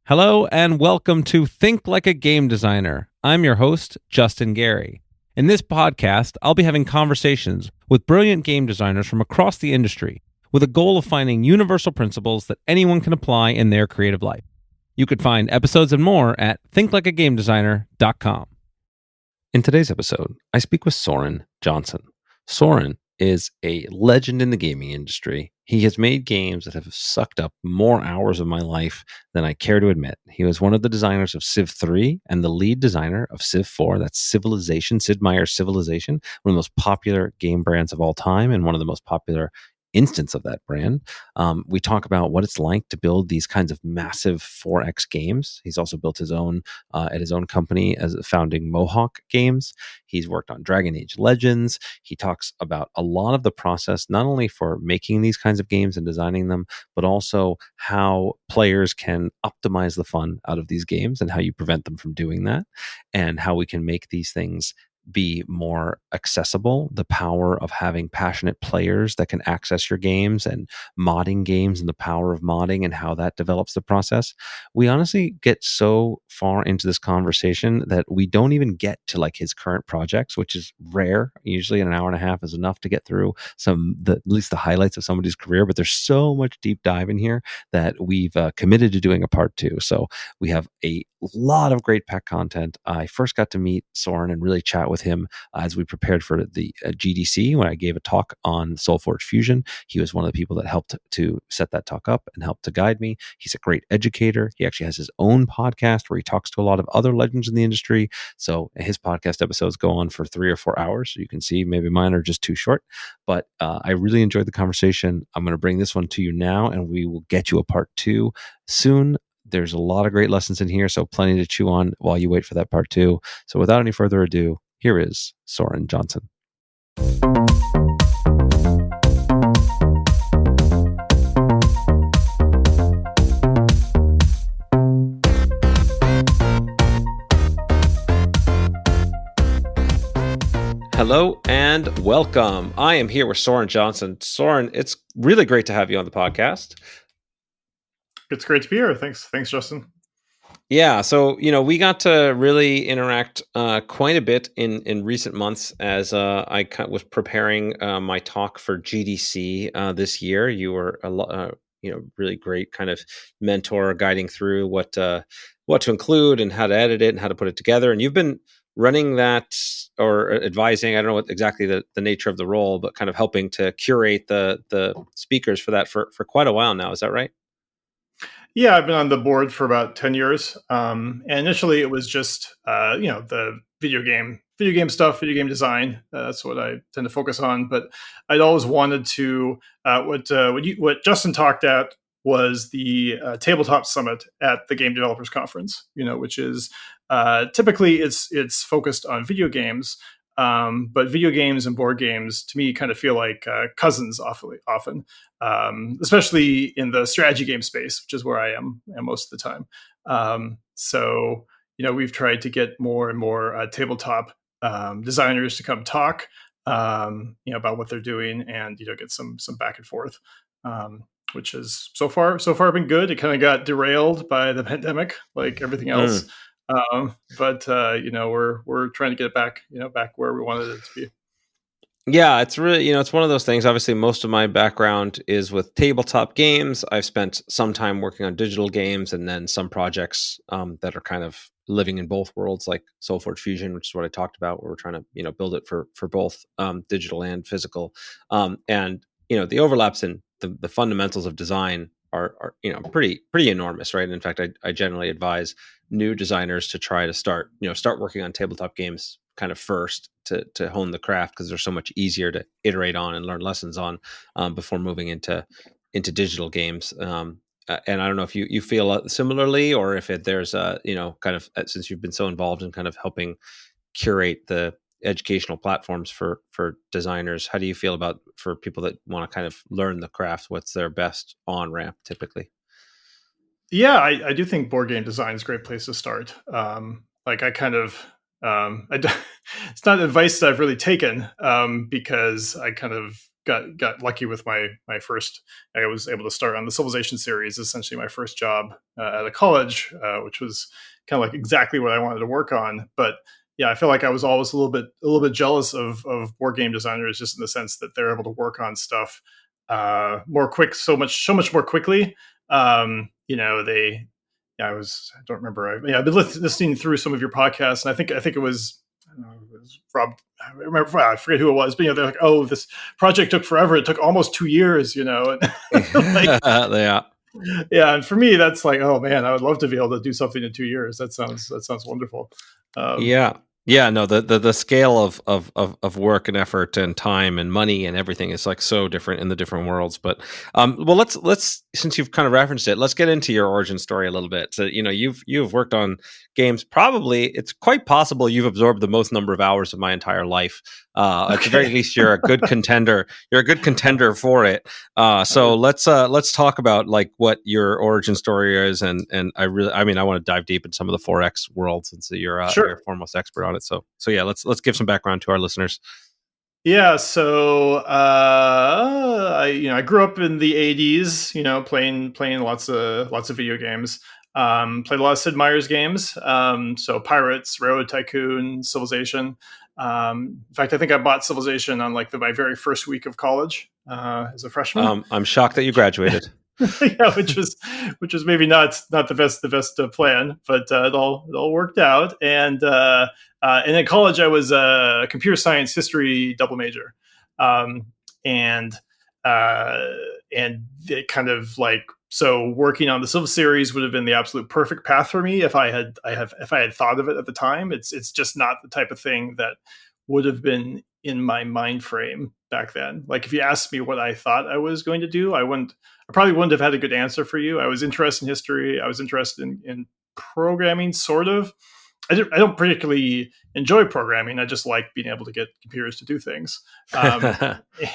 Hello and welcome to Think Like a Game Designer. I'm your host, Justin Gary. In this podcast, I'll be having conversations with brilliant game designers from across the industry with a goal of finding universal principles that anyone can apply in their creative life. You could find episodes and more at thinklikeagamedesigner.com. In today's episode, I speak with Soren Johnson. Soren is a legend in the gaming industry. He has made games that have sucked up more hours of my life than I care to admit. He was one of the designers of Civ 3 and the lead designer of Civ 4. That's Civilization, Sid Meier's Civilization, one of the most popular game brands of all time and one of the most popular instance of that brand. We talk about what it's like to build these kinds of massive 4X games. He's also built his own at his own company as founding Mohawk Games. He's worked on Dragon Age Legends. He talks about a lot of the process, not only for making these kinds of games and designing them, but also how players can optimize the fun out of these games and how you prevent them from doing that, and how we can make these things be more accessible. The power of having passionate players that can access your games, and modding games, and the power of modding and how that develops the process. We honestly get so far into this conversation that we don't even get to like his current projects, which is rare. Usually an hour and a half is enough to get through at least the highlights of somebody's career, but there's so much deep dive in here that we've committed to doing a part two. So we have a lot of great pack content. I first got to meet Soren and really chat with him as we prepared for the GDC when I gave a talk on SoulForge Fusion. He was one of the people that helped to set that talk up and helped to guide me. He's a great educator. He actually has his own podcast where he talks to a lot of other legends in the industry. So his podcast episodes go on for 3 or 4 hours. So you can see maybe mine are just too short, but I really enjoyed the conversation. I'm going to bring this one to you now, and we will get you a part 2 soon. There's a lot of great lessons in here, so plenty to chew on while you wait for that part 2. So without any further ado, here is Soren Johnson. Hello and welcome. I am here with Soren Johnson. Soren, it's really great to have you on the podcast. It's great to be here. Thanks, Justin. Yeah, so we got to really interact quite a bit in recent months as I was preparing my talk for GDC this year. You were really great kind of mentor guiding through what to include and how to edit it and how to put it together. And you've been running that or advising. I don't know what exactly the nature of the role, but kind of helping to curate the speakers for that for quite a while now. Is that right? Yeah, I've been on the board for about 10 years. And initially it was just, the video game stuff, video game design. That's what I tend to focus on. But I'd always wanted to, what Justin talked at was the tabletop summit at the Game Developers Conference, which is typically it's focused on video games. But video games and board games to me kind of feel like cousins often, especially in the strategy game space, which is where I am most of the time. So we've tried to get more and more tabletop designers to come talk, about what they're doing, and get some back and forth, which has so far been good. It kind of got derailed by the pandemic, like everything else. But we're trying to get it back where we wanted it to be. Yeah, it's really, it's one of those things. Obviously, most of my background is with tabletop games. I've spent some time working on digital games, and then some projects that are kind of living in both worlds, like SoulForge Fusion, which is what I talked about, where we're trying to, build it for both digital and physical. And the overlaps in the fundamentals of design are pretty enormous, right? And in fact, I generally advise new designers to try to start working on tabletop games kind of first to hone the craft, because they're so much easier to iterate on and learn lessons on before moving into digital games. And I don't know if you feel similarly, or if there's kind of, since you've been so involved in kind of helping curate the educational platforms for designers, how do you feel about for people that want to kind of learn the craft? What's their best on ramp typically? Yeah, I do think board game design is a great place to start. Like I kind of, it's not advice that I've really taken, because I kind of got lucky with my first. I was able to start on the Civilization series, essentially my first job at a college, which was kind of like exactly what I wanted to work on. But yeah, I feel like I was always a little bit jealous of board game designers, just in the sense that they're able to work on stuff more quick, so much more quickly. They. Yeah, I don't remember. I've been listening through some of your podcasts, and I think it was. I don't know, it was Rob. I remember. I forget who it was, but they're like, "Oh, this project took forever. It took almost 2 years." And like, Yeah. yeah. And for me, that's like, oh man, I would love to be able to do something in 2 years. That sounds wonderful. Um, Yeah. Yeah, no, the scale of work and effort and time and money and everything is like so different in the different worlds. But well, let's since you've kind of referenced it, let's get into your origin story a little bit. So, you've worked on games. Probably it's quite possible you've absorbed the most number of hours of my entire life. At the very least, you're a good contender. You're a good contender for it. So let's talk about like what your origin story is, and I want to dive deep in some of the 4X world, since you're sure. foremost expert on it. So yeah, let's give some background to our listeners. Yeah, so I grew up in the '80s, playing lots of video games. Played a lot of Sid Meier's games, so Pirates, Railroad Tycoon, Civilization. In fact, I think I bought Civilization on like my very first week of college as a freshman. I'm shocked that you graduated. Yeah, which was maybe not the best plan, but it all worked out. And in college, I was a computer science history double major, um, and uh, and it kind of like, so working on the Civil series would have been the absolute perfect path for me if I had thought of it at the time. It's just not the type of thing that would have been in my mind frame back then. Like if you asked me what I thought I was going to do, I probably wouldn't have had a good answer for you. I was interested in history. I was interested in programming, sort of. I don't particularly enjoy programming. I just like being able to get computers to do things. Um,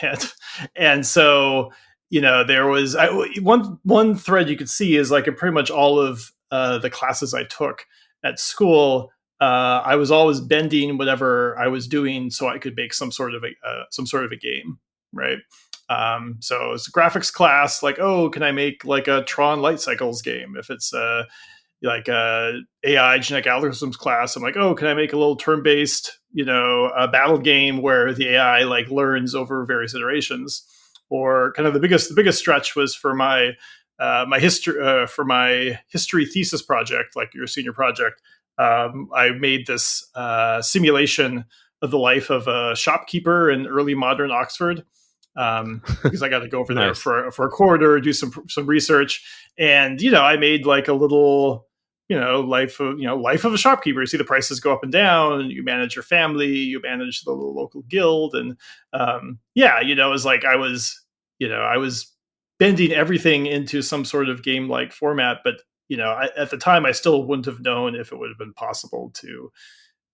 and and so there was one thread you could see is like in pretty much all of the classes I took at school. I was always bending whatever I was doing so I could make some sort of a game, right? So it's a graphics class, like, oh, can I make like a Tron Light Cycles game? If it's like a AI genetic algorithms class, I'm like, oh, can I make a little turn-based, a battle game where the AI like learns over various iterations? Or kind of the biggest stretch was for my history thesis project, like your senior project. I made this simulation of the life of a shopkeeper in early modern Oxford, because I got to go over there Nice. for a quarter, do some research, and I made like a little life of a shopkeeper. You see the prices go up and down. You manage your family, you manage the local guild, and it was like I was bending everything into some sort of game like format, but at the time I still wouldn't have known if it would have been possible to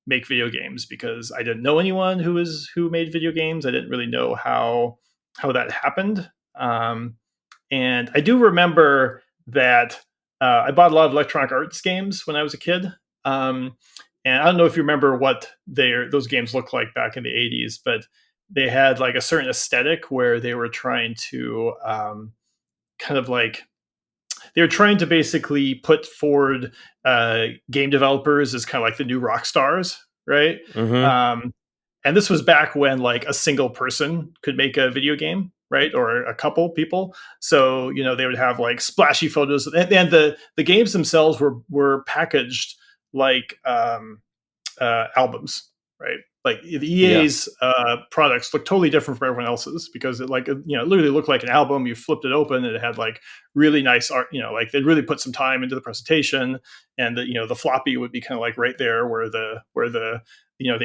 make video games, because I didn't know anyone who made video games. I didn't really know how that happened. And I do remember that I bought a lot of Electronic Arts games when I was a kid. And I don't know if you remember what those games looked like back in the '80s, but they had like a certain aesthetic where they were trying to kind of like they were trying to basically put forward game developers as kind of like the new rock stars, right? Mm-hmm. And this was back when like a single person could make a video game, right? Or a couple people. So they would have like splashy photos, and the games themselves were packaged like albums, right? Like the Yeah. EA's products look totally different from everyone else's, because it literally looked like an album. You flipped it open and it had like really nice art. Like they really put some time into the presentation, and the floppy would be kind of like right there where the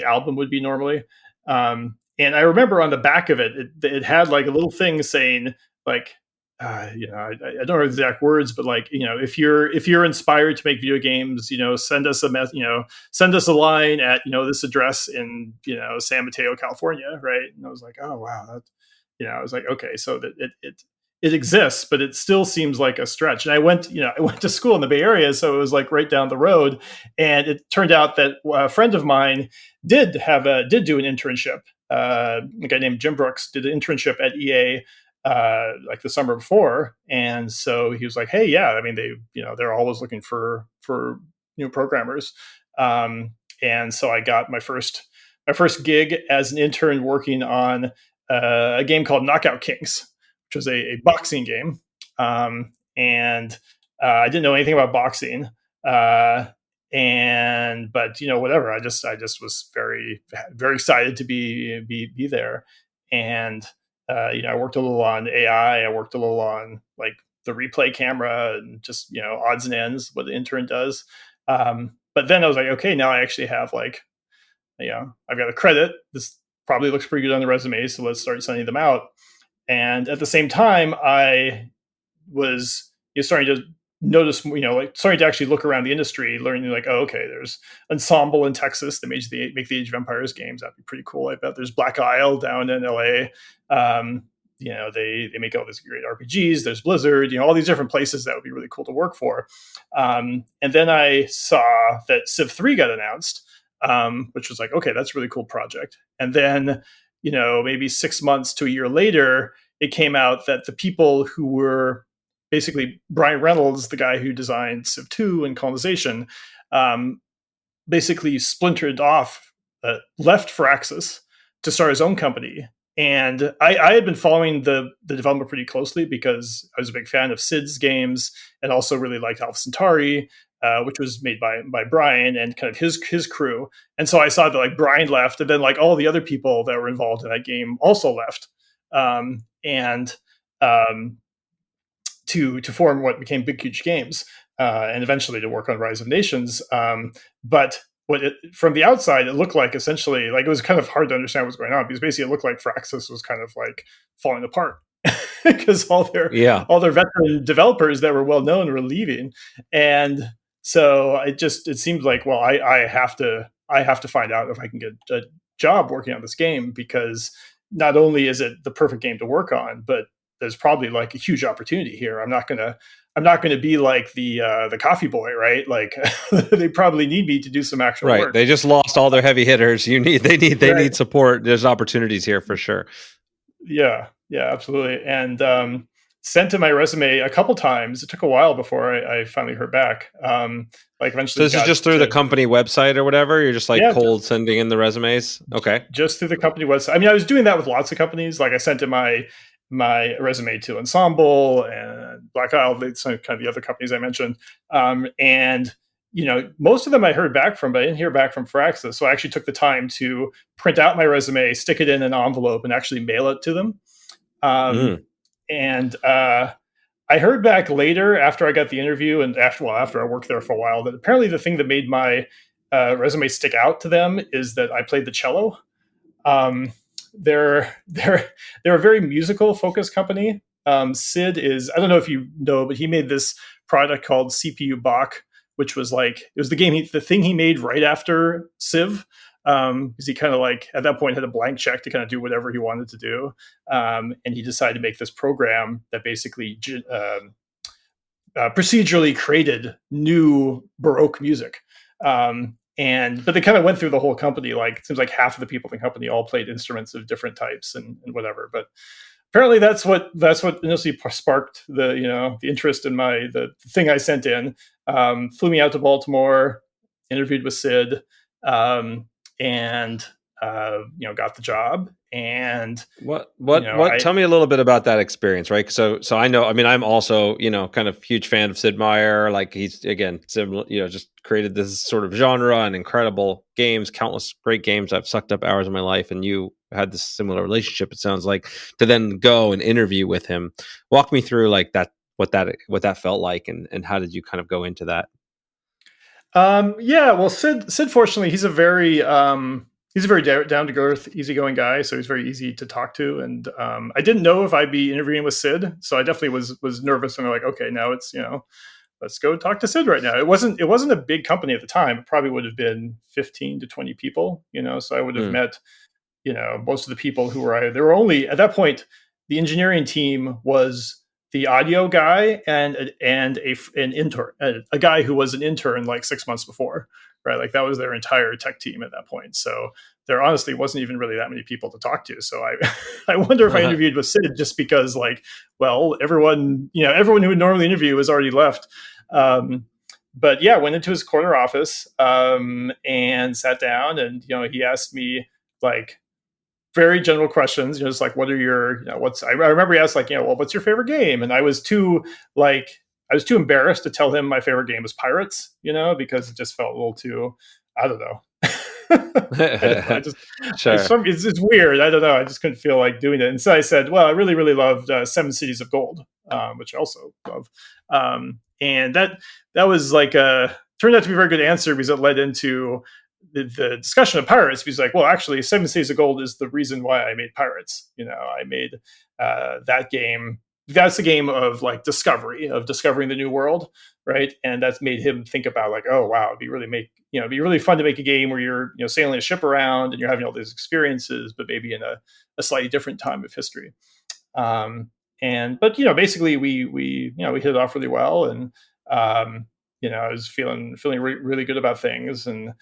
album would be normally. And I remember on the back of it had like a little thing saying like, I don't know the exact words, but like, if you're inspired to make video games, send us a line at this address in San Mateo, California, right? And I was like, oh wow, I was like, okay, so that it exists, but it still seems like a stretch. And I went to school in the Bay Area, so it was like right down the road. And it turned out that a friend of mine did do an internship a guy named Jim Brooks did an internship at EA like the summer before, and so he was like, "Hey, yeah, I mean they're always looking for new programmers." Um, and so I got my first gig as an intern working on a game called Knockout Kings, which was a boxing game. And I didn't know anything about boxing. Uh, and but whatever. I just was very very excited to be there. And I worked a little on AI. I worked a little on like the replay camera and just odds and ends what the intern does. But then I was like, okay, now I actually have like I've got a credit. This probably looks pretty good on the resume, so let's start sending them out. And at the same time, I was starting to notice, like starting to actually look around the industry, learning like, oh, okay, there's Ensemble in Texas that make the Age of Empires games. That'd be pretty cool. I bet there's Black Isle down in LA. They make all these great RPGs. There's Blizzard, all these different places that would be really cool to work for. And then I saw that Civ 3 got announced, which was like, okay, that's a really cool project. And then, maybe 6 months to a year later, it came out that the people who were basically Brian Reynolds, the guy who designed Civ 2 and Colonization, basically splintered off, left Firaxis to start his own company. And I had been following the development pretty closely because I was a big fan of Sid's games and also really liked Alpha Centauri, which was made by Brian and kind of his crew. And so I saw that like Brian left, and then like all the other people that were involved in that game also left, and to form what became Big Huge Games, and eventually to work on Rise of Nations. But from the outside, it looked like essentially like it was kind of hard to understand what was going on because basically it looked like Firaxis was kind of like falling apart because all their veteran developers that were well known were leaving, and so it seemed like, well, I have to find out if I can get a job working on this game, because not only is it the perfect game to work on, but there's probably like a huge opportunity here. I'm not gonna be like the coffee boy, right? Like they probably need me to do some actual work. They just lost all their heavy hitters. They need support. There's opportunities here for sure. Yeah, absolutely. And sent in my resume a couple times. It took a while before I finally heard back. Like eventually, so this is just through the company website or whatever. You're just like cold sending in the resumes. Okay, just through the company website. I mean, I was doing that with lots of companies. Like I sent in my resume to Ensemble and Black Isle, some kind of the other companies I mentioned. And most of them I heard back from, but I didn't hear back from Firaxis. So I actually took the time to print out my resume, stick it in an envelope, and actually mail it to them. And I heard back later after I got the interview and after I worked there for a while, that apparently the thing that made my resume stick out to them is that I played the cello. They're a very musical focused company. Sid is, I don't know if you know, but he made this product called CPU Bach, which was like, it was the thing he made right after Civ. Because he kind of like at that point had a blank check to kind of do whatever he wanted to do. And he decided to make this program that basically procedurally created new Baroque music. But they kind of went through the whole company. Like it seems like half of the people in the company all played instruments of different types and whatever. But apparently that's what initially sparked the interest in the thing I sent in. Flew me out to Baltimore, interviewed with Sid, and got the job. And tell me a little bit about that experience, right? So I know, I mean, I'm also kind of huge fan of Sid Meier. Like he's again similar, just created this sort of genre and incredible games, countless great games. I've sucked up hours of my life, and you had this similar relationship, it sounds like, to then go and interview with him. Walk me through like that, what that felt like, and how did you kind of go into that? Well, Sid fortunately, he's a very down to earth, easygoing guy. So he's very easy to talk to. And I didn't know if I'd be interviewing with Sid, so I definitely was nervous. And I'm like, okay, now it's let's go talk to Sid right now. It wasn't a big company at the time. It probably would have been 15 to 20 people. So I would have met most of the people who were there were only at that point. The engineering team was the audio guy and an intern, a guy who was an intern like 6 months before, right? Like that was their entire tech team at that point. So there honestly wasn't even really that many people to talk to. So I, I wonder if I interviewed with Sid just because like, well, everyone who would normally interview was already left. But yeah, went into his corner office and sat down, and he asked me like very general questions, just like what are your, what's I remember he asked like, well, what's your favorite game? And I was too embarrassed to tell him my favorite game was Pirates, because it just felt a little too, I don't know. I don't know. Sure. It's weird. I don't know. I just couldn't feel like doing it. And so I said, well, I really, really loved Seven Cities of Gold, which I also love. And that was like turned out to be a very good answer because it led into the discussion of Pirates. He's like, well, actually, Seven Cities of Gold is the reason why I made Pirates. I made that game. That's the game of like discovering the new world, right? And that's made him think about like, oh wow, it'd be really fun to make a game where you're sailing a ship around and you're having all these experiences, but maybe in a slightly different time of history. But basically we hit it off really well, and I was feeling really good about things, and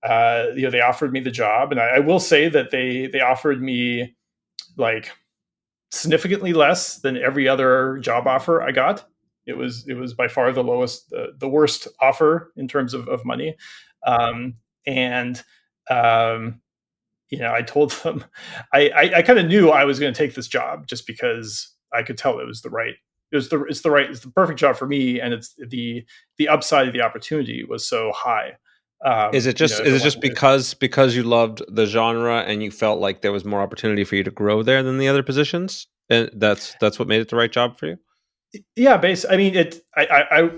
they offered me the job, and I will say that they offered me like significantly less than every other job offer I got. It was by far the lowest, the worst offer in terms of money. And I told them I kind of knew I was going to take this job just because I could tell it was it's the perfect job for me, and it's the upside of the opportunity was so high. Is it just because you loved the genre and you felt like there was more opportunity for you to grow there than the other positions, and that's what made it the right job for you? Yeah, I mean, I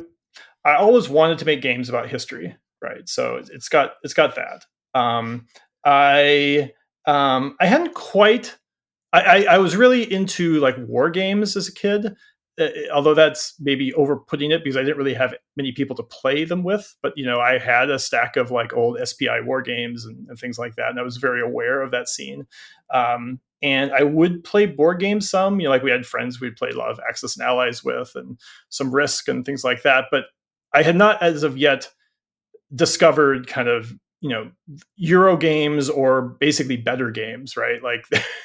always wanted to make games about history, right? So it's got that. I hadn't quite. I was really into like war games as a kid, although that's maybe overputting it because I didn't really have many people to play them with. But I had a stack of like old SPI war games and things like that, and I was very aware of that scene. And I would play board games some, like we had friends we'd play a lot of Axis and Allies with, and some Risk and things like that. But I had not, as of yet, discovered kind of Euro games or basically better games, right? Like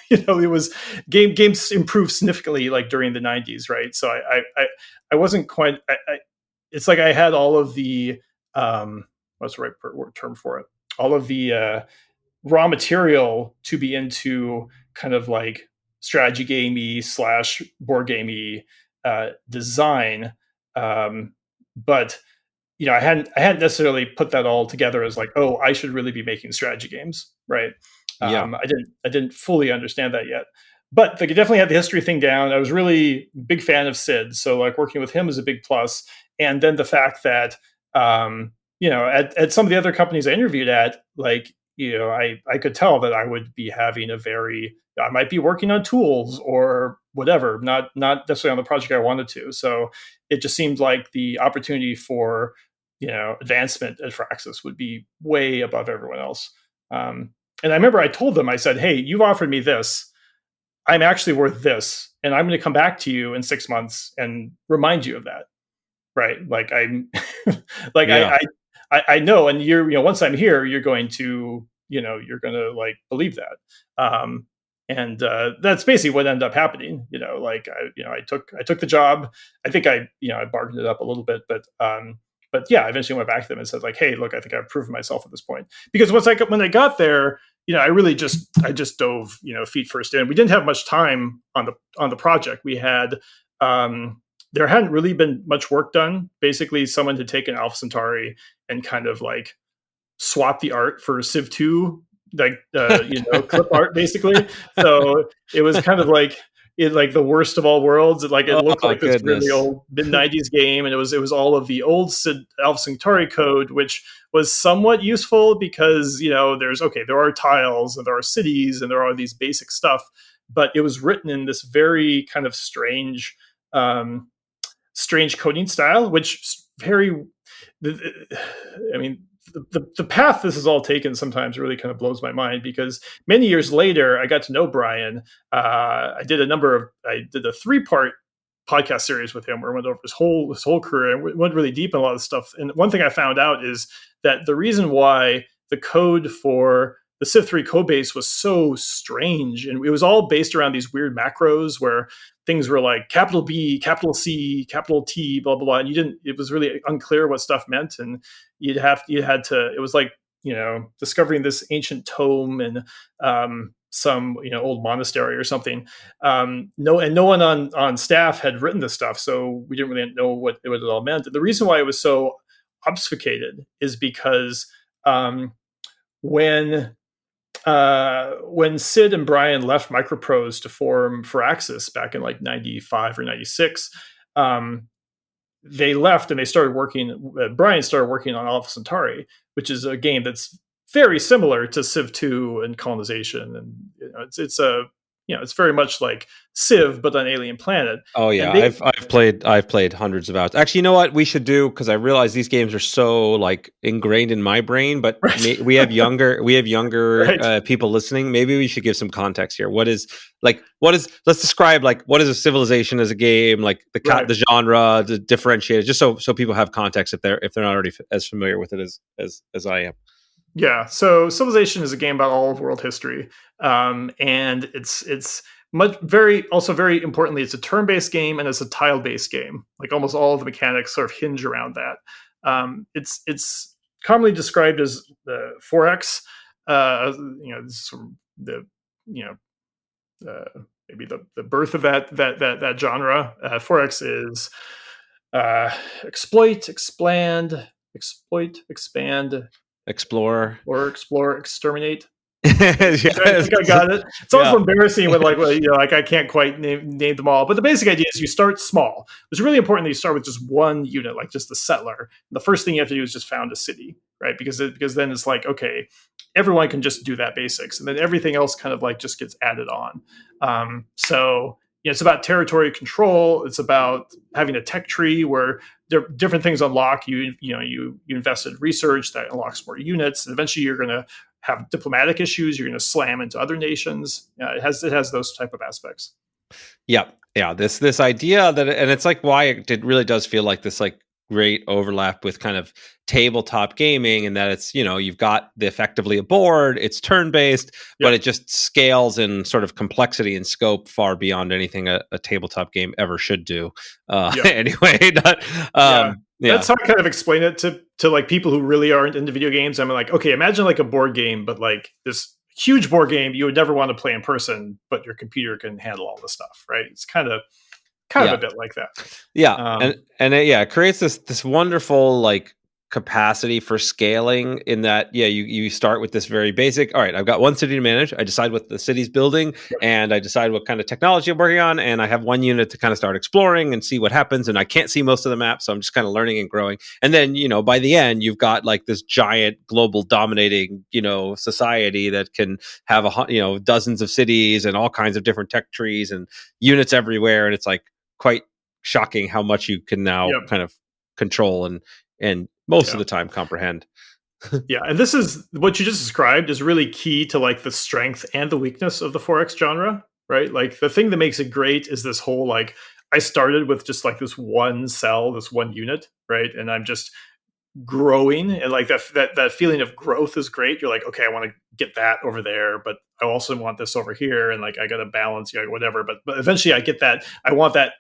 it was games improved significantly like during the 90s, right? So I wasn't quite it's like I had all of the what's the right term for it, all of the raw material to be into kind of like strategy gamey / board gamey design, but I hadn't necessarily put that all together as like, oh, I should really be making strategy games, right? Yeah. I didn't fully understand that yet, but like, I definitely had the history thing down. I was really big fan of Sid, so like working with him is a big plus. And then the fact that at some of the other companies I interviewed at, like I could tell that I would be having I might be working on tools or whatever, not necessarily on the project I wanted to. So it just seemed like the opportunity for advancement at Firaxis would be way above everyone else. And I remember I told them, I said, hey, you've offered me this. I'm actually worth this. And I'm going to come back to you in 6 months and remind you of that. Right. Like I'm like, yeah. I know. And once I'm here, you're going to like believe that. And that's basically what ended up happening. I took the job. I think I bargained it up a little bit, but yeah, I eventually went back to them and said like, hey, look, I think I've proven myself at this point. Because when I got there, I just dove, feet first in. We didn't have much time on the project. We had, there hadn't really been much work done. Basically, someone had taken Alpha Centauri and kind of like swap the art for Civ 2, like clip art basically. So it was kind of like the worst of all worlds. It looked like this really old mid-90s game, and it was all of the old Alpha Centauri code, which was somewhat useful because there are tiles and there are cities and there are these basic stuff, but it was written in this very kind of strange coding style, which the path this is all taken sometimes really kind of blows my mind, because many years later I got to know Brian. I did a 3-part podcast series with him where we went over his whole career and we went really deep in a lot of stuff. And one thing I found out is that the reason why the code for the Civ 3 code base was so strange, and it was all based around these weird macros where things were like capital B, capital C, capital T, blah blah blah, and it was really unclear what stuff meant, and you had to. It was like discovering this ancient tome and some old monastery or something. No one on staff had written this stuff, so we didn't really know what it all meant. The reason why it was so obfuscated is because when Sid and Brian left Microprose to form Firaxis back in like 95 or 96, they left and they started working. Brian started working on Alpha Centauri, which is a game that's very similar to Civ 2 and colonization, and it's very much like Civ but on Alien Planet. Oh yeah, I've played hundreds of hours. Actually, you know what we should do, because I realize these games are so like ingrained in my brain, but right. we have younger right. people listening. Maybe we should give some context here. Let's describe like what is a civilization as a game, like the genre, the differentiator, just so people have context if they're not already as familiar with it as I am. Yeah, so Civilization is a game about all of world history, and it's very importantly, it's a turn-based game and it's a tile-based game. Like almost all of the mechanics sort of hinge around that. It's commonly described as the 4X. This is from the maybe the birth of that genre. 4X is exploit, expand, explore, exterminate. Yes. I think I got it. It's also embarrassing when I can't quite name them all. But the basic idea is you start small. It's really important that you start with just one unit, like just the settler. And the first thing you have to do is just found a city, right? Because then it's like, okay, everyone can just do that basics, and then everything else kind of like just gets added on. It's about territory control. It's about having a tech tree where different things unlock. You invest in research that unlocks more units, and eventually you're going to have diplomatic issues. You're going to slam into other nations. It has those type of aspects. Yeah. This idea that, and it's like why it really does feel like this like great overlap with kind of tabletop gaming, and that it's you've got effectively a board, it's turn-based, but it just scales in sort of complexity and scope far beyond anything a tabletop game ever should do. Anyway, that's how I kind of explain it to like people who really aren't into video games. I'm like, okay, imagine like a board game, but like this huge board game you would never want to play in person, but your computer can handle all the stuff, right? It's kind of a bit like that. It creates this wonderful like capacity for scaling in that you start with this very basic, all right, I've got one city to manage, I decide what the city's building, and I decide what kind of technology I'm working on, and I have one unit to kind of start exploring and see what happens, and I can't see most of the map, so I'm just kind of learning and growing, and then by the end you've got like this giant global dominating society that can have dozens of cities and all kinds of different tech trees and units everywhere, and it's like quite shocking how much you can now kind of control and most of the time comprehend. And this is what you just described is really key to like the strength and the weakness of the 4X genre, right? Like the thing that makes it great is this whole like I started with just like this one cell, this one unit, right? And I'm just growing, and like that feeling of growth is great. You're like, okay, I want to get that over there, but I also want this over here, and like I got to balance, whatever. But eventually I get that. I want that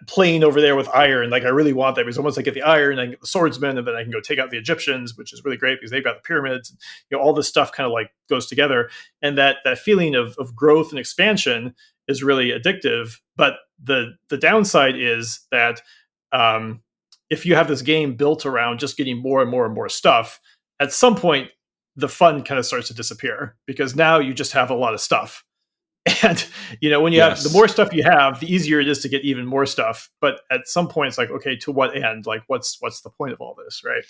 plane over there with iron. Like I really want that, because once I get the iron, I get the swordsman, and then I can go take out the Egyptians, which is really great because they've got the pyramids. All this stuff kind of like goes together, and that feeling of growth and expansion is really addictive. But the downside is that if you have this game built around just getting more and more and more stuff, at some point the fun kind of starts to disappear, because now you just have a lot of stuff. And when you have the more stuff you have, the easier it is to get even more stuff. But at some point, it's like, okay, to what end? Like, what's the point of all this, right?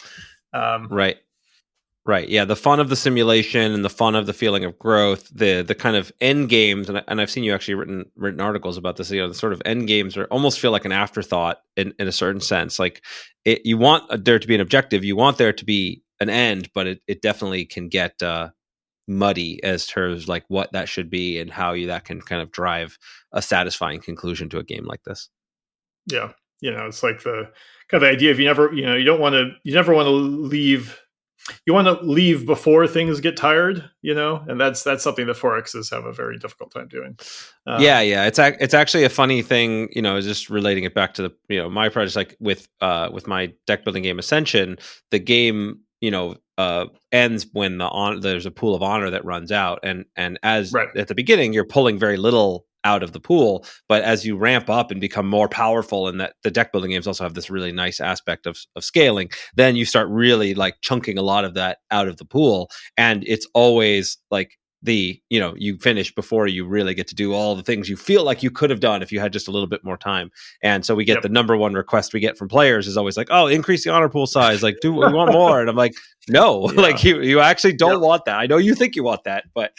Right. Yeah, the fun of the simulation and the fun of the feeling of growth, the kind of end games, and I've seen you actually written articles about this. The sort of end games almost feel like an afterthought in a certain sense. Like you want there to be an objective, you want there to be an end, but it definitely can get muddy as terms like what that should be and how that can kind of drive a satisfying conclusion to a game like this. Yeah. It's like the kind of the idea of you never want to leave. You want to leave before things get tired, and that's something that Forex have a very difficult time doing. Yeah, Um, yeah. It's actually a funny thing, just relating it back to the my project, like with my deck building game Ascension, the game ends when there's a pool of honor that runs out, and as right. at the beginning you're pulling very little out of the pool, but as you ramp up and become more powerful, and that the deck building games also have this really nice aspect of scaling, then you start really like chunking a lot of that out of the pool, and it's always like you finish before you really get to do all the things you feel like you could have done if you had just a little bit more time. And so we get Yep. the number one request we get from players is always like, oh, increase the honor pool size, like, do we want more? And I'm like, no, Yeah. like you actually don't Yep. want that. I know you think you want that, but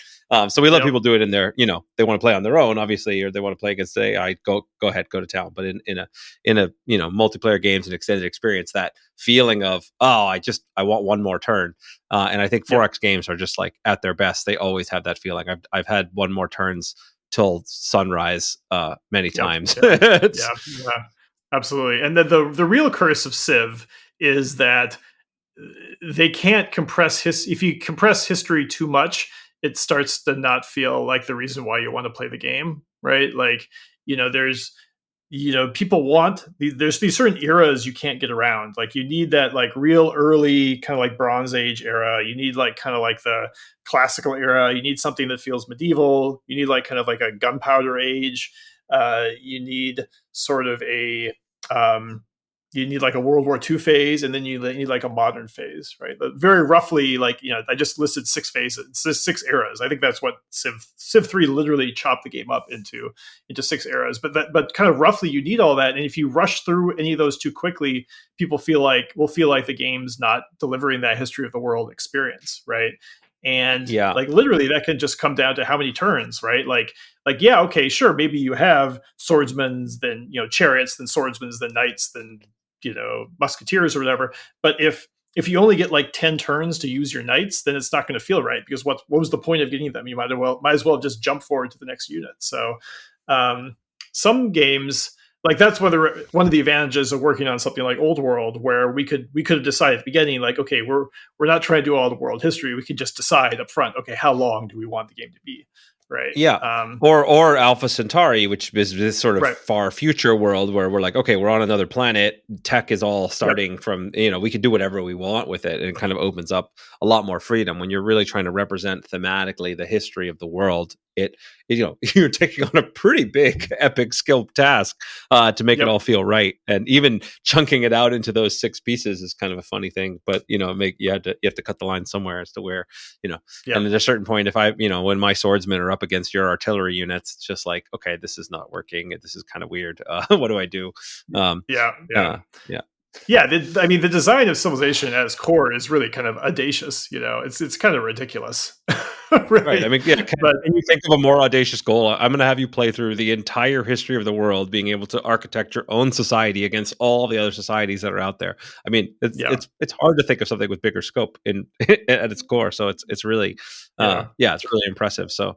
so we let Yep. people do it in their, they want to play on their own, obviously, or they want to play against AI. Go ahead, go to town. But in a multiplayer games and extended experience, that feeling of, oh, I want one more turn. And I think Yep. Firaxis Games are just like at their best. They always have that feeling. I've had one more turns till sunrise many Yep. times. Yeah. Yeah. Absolutely. And then the real curse of Civ is that they can't compress if you compress history too much, it starts to not feel like the reason why you want to play the game, right? Like, there's people there's these certain eras you can't get around. Like, you need that like real early kind of like Bronze Age era. You need like kind of like the classical era. You need something that feels medieval. You need like kind of like a gunpowder age. You need sort of a um, you need like a World War II phase, and then you need like a modern phase, right? But very roughly, like, I just listed six phases, six eras. I think that's what Civ 3 literally chopped the game up into six eras. But kind of roughly, you need all that. And if you rush through any of those too quickly, people will feel like the game's not delivering that history of the world experience, right? And Yeah. like literally, that can just come down to how many turns, right? Like yeah, okay, sure, maybe you have swordsmen's, then chariots, then swordsmen's, then knights, then musketeers or whatever. But if you only get like 10 turns to use your knights, then it's not going to feel right, because what was the point of getting them? You might as well just jump forward to the next unit. So some games, like, that's one of the advantages of working on something like Old World, where we could have decided at the beginning, like, okay, we're not trying to do all the world history. We could just decide up front, okay, how long do we want the game to be, right? Yeah. Or Alpha Centauri, which is this sort of Right. far future world where we're like, okay, we're on another planet. Tech is all Yep. starting from, we can do whatever we want with it. And it kind of opens up a lot more freedom when you're really trying to represent thematically the history of the world. You're taking on a pretty big epic skill task to make it Yep. all feel right. And even chunking it out into those six pieces is kind of a funny thing, but you have to cut the line somewhere as to where, Yep. and at a certain point, if when my swordsmen are up against your artillery units, it's just like, okay, this is not working. This is kind of weird. What do I do? Yeah. Yeah. Yeah, I mean, the design of Civilization as core is really kind of audacious. It's kind of ridiculous, Right. I right? mean, yeah. But Can you think of a more audacious goal? I'm going to have you play through the entire history of the world, being able to architect your own society against all the other societies that are out there. I mean, it's yeah, it's hard to think of something with bigger scope in at its core. So it's really, yeah, it's really impressive. So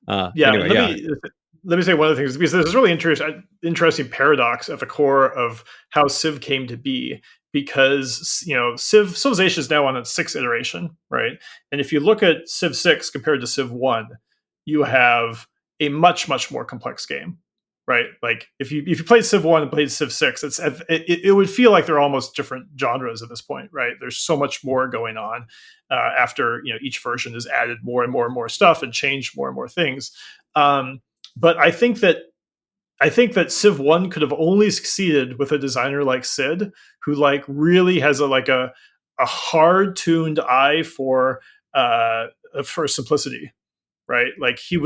yeah. And anyway, yeah, let me say one of the things, because there's a really interesting paradox at the core of how Civ came to be. Because Civilization is now on its sixth iteration, right? And if you look at Civ 6 compared to Civ 1, you have a much more complex game, right? Like, if you played Civ 1 and played Civ 6, it would feel like they're almost different genres at this point, right? There's so much more going on after each version has added more and more stuff and changed more and more things. But I think that Civ 1 could have only succeeded with a designer like Sid, who like really has a hard tuned eye for simplicity, right? Like, he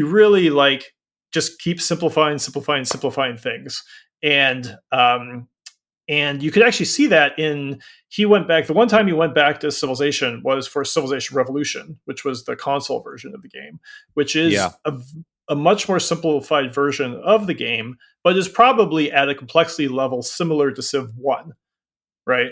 really like just keeps simplifying things. And you could actually see that the one time he went back to Civilization was for Civilization Revolution, which was the console version of the game, which is yeah. a much more simplified version of the game, but is probably at a complexity level similar to Civ 1, right?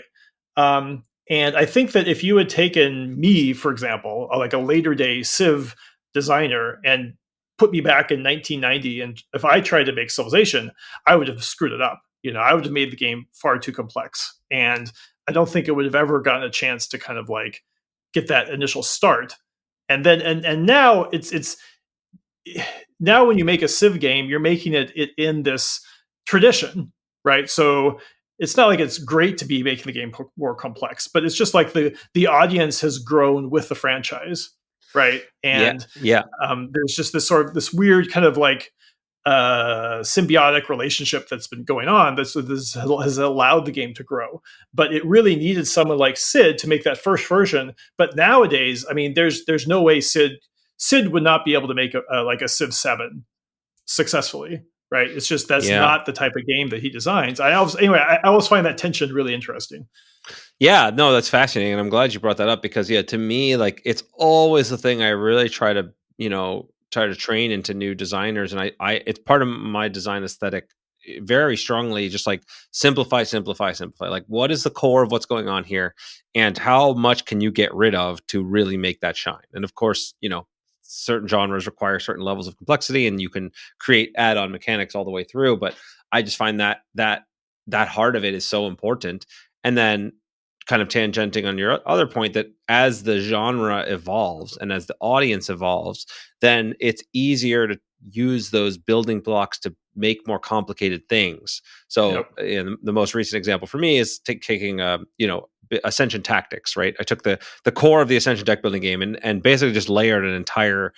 And I think that if you had taken me, for example, like a later day Civ designer, and put me back in 1990, and if I tried to make Civilization, I would have screwed it up. I would have made the game far too complex, and I don't think it would have ever gotten a chance to kind of like get that initial start. And then and now it's now when you make a Civ game, you're making it in this tradition, right? So it's not like it's great to be making the game more complex, but it's just like the audience has grown with the franchise, right? Yeah. And Yeah. there's just this weird kind of like symbiotic relationship that's been going on. This has allowed the game to grow, but it really needed someone like Sid to make that first version. But nowadays, I mean, there's no way Sid would not be able to make like a Civ 7 successfully, right? It's just that's Yeah. not the type of game that he designs. I always find that tension really interesting. Yeah, no, that's fascinating, and I'm glad you brought that up because, yeah, to me, like, it's always the thing I really try to train into new designers, and it's part of my design aesthetic very strongly, just like simplify, simplify, simplify. Like, what is the core of what's going on here, and how much can you get rid of to really make that shine? And of course, certain genres require certain levels of complexity, and you can create add-on mechanics all the way through. But I just find that heart of it is so important. And then kind of tangenting on your other point that as the genre evolves and as the audience evolves, then it's easier to use those building blocks to make more complicated things. So the most recent example for me is taking Ascension Tactics, right? I took the core of the Ascension deck building game and basically just layered an entire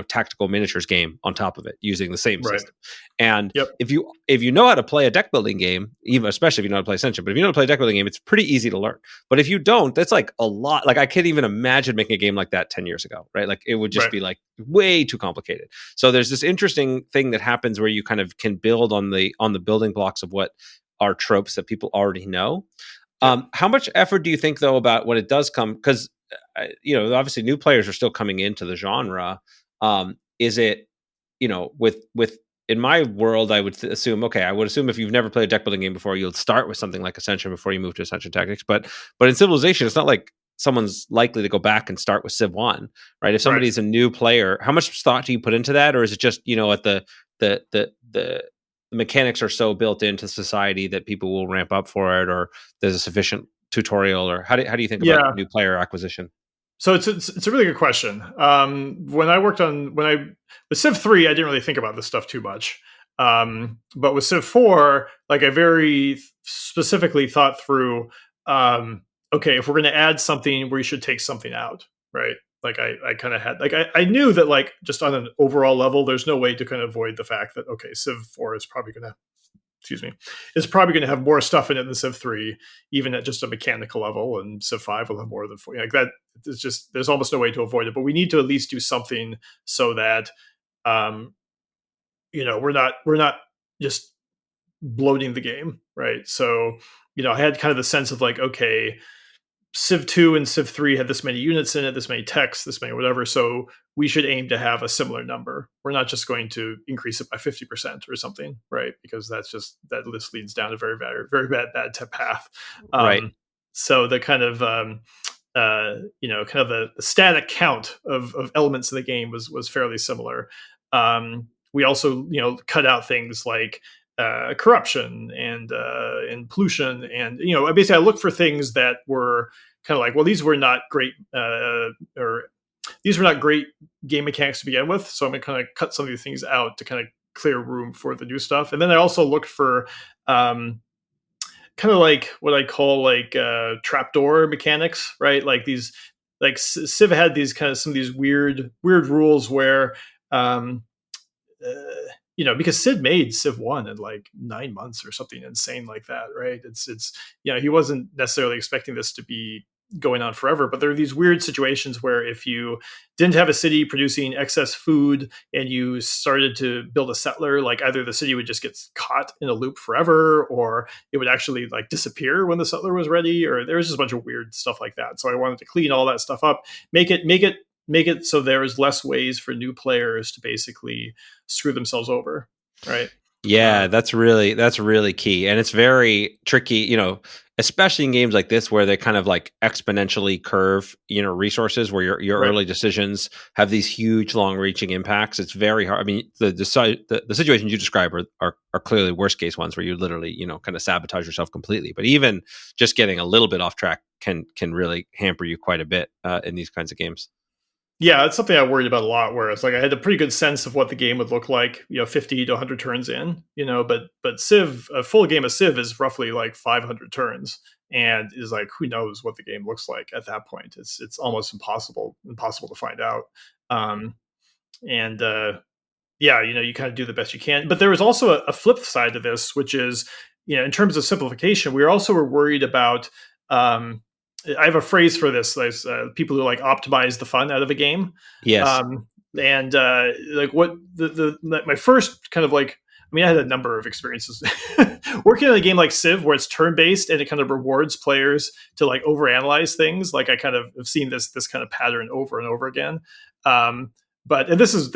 tactical miniatures game on top of it using the same system. And if you know how to play a deck building game, even especially if you know how to play Ascension, but if you know how to play a deck building game, it's pretty easy to learn. But if you don't, that's like a lot. Like I can't even imagine making a game like that 10 years ago, right? Like it would just be like way too complicated. So there's this interesting thing that happens where you kind of can build on the building blocks of what are tropes that people already know. How much effort do you think though about when it does come? Because obviously new players are still coming into the genre. Is it, with in my world, I would assume, if you've never played a deck building game before, you'll start with something like Ascension before you move to Ascension Tactics. But in Civilization, it's not like someone's likely to go back and start with Civ 1, right? If somebody's a new player, how much thought do you put into that? Or is it just, at the mechanics are so built into society that people will ramp up for it, or there's a sufficient tutorial, or how do you think about new player acquisition? So it's a really good question. With Civ 3, I didn't really think about this stuff too much. But with Civ 4, like I very specifically thought through, okay, if we're going to add something, we should take something out, right? Like I kind of had, like I knew that like just on an overall level, there's no way to kind of avoid the fact that, okay, Civ 4 is probably going to have more stuff in it than Civ 3, even at just a mechanical level, and Civ 5 will have more than 4. Like that, it's just there's almost no way to avoid it. But we need to at least do something so that we're not just bloating the game, right? So I had kind of the sense of like, okay, Civ 2 and Civ 3 had this many units in it, this many techs, this many whatever. So we should aim to have a similar number. We're not just going to increase it by 50% or something, right? Because that list leads down a very bad, very bad path. Right. So the kind of the static count of elements of the game was fairly similar. We also cut out things like corruption and pollution, and basically I looked for things that were kind of like, well, these were not great or these were not great game mechanics to begin with, so I'm going to kind of cut some of these things out to kind of clear room for the new stuff. And then I also looked for kind of like what I call like trapdoor mechanics, right? Like these, like Civ had these kind of some of these weird rules where because Sid made Civ 1 in like 9 months or something insane like that, right? It's he wasn't necessarily expecting this to be going on forever, but there are these weird situations where if you didn't have a city producing excess food and you started to build a settler, like either the city would just get caught in a loop forever, or it would actually like disappear when the settler was ready, or there was just a bunch of weird stuff like that. So I wanted to clean all that stuff up, make it so there's less ways for new players to basically screw themselves over, right? Yeah, that's really key, and it's very tricky, especially in games like this where they kind of like exponentially curve, resources where your Right. early decisions have these huge, long-reaching impacts. It's very hard. I mean, the situations you describe are clearly worst case ones where you literally, kind of sabotage yourself completely. But even just getting a little bit off track can really hamper you quite a bit in these kinds of games. Yeah, it's something I worried about a lot. Where it's like I had a pretty good sense of what the game would look like, 50 to 100 turns in, but Civ, a full game of Civ is roughly like 500 turns, and is like who knows what the game looks like at that point. It's almost impossible to find out. Um, and Yeah, you kind of do the best you can. But there was also a flip side to this, which is, in terms of simplification, we also were worried about. Um, I have a phrase for this: like people who like optimize the fun out of a game. Yes. Um, and like what my first kind of like, I mean, I had a number of experiences working on a game like Civ, where it's turn based and it kind of rewards players to like overanalyze things. Like I kind of have seen this kind of pattern over and over again. Um, but and this is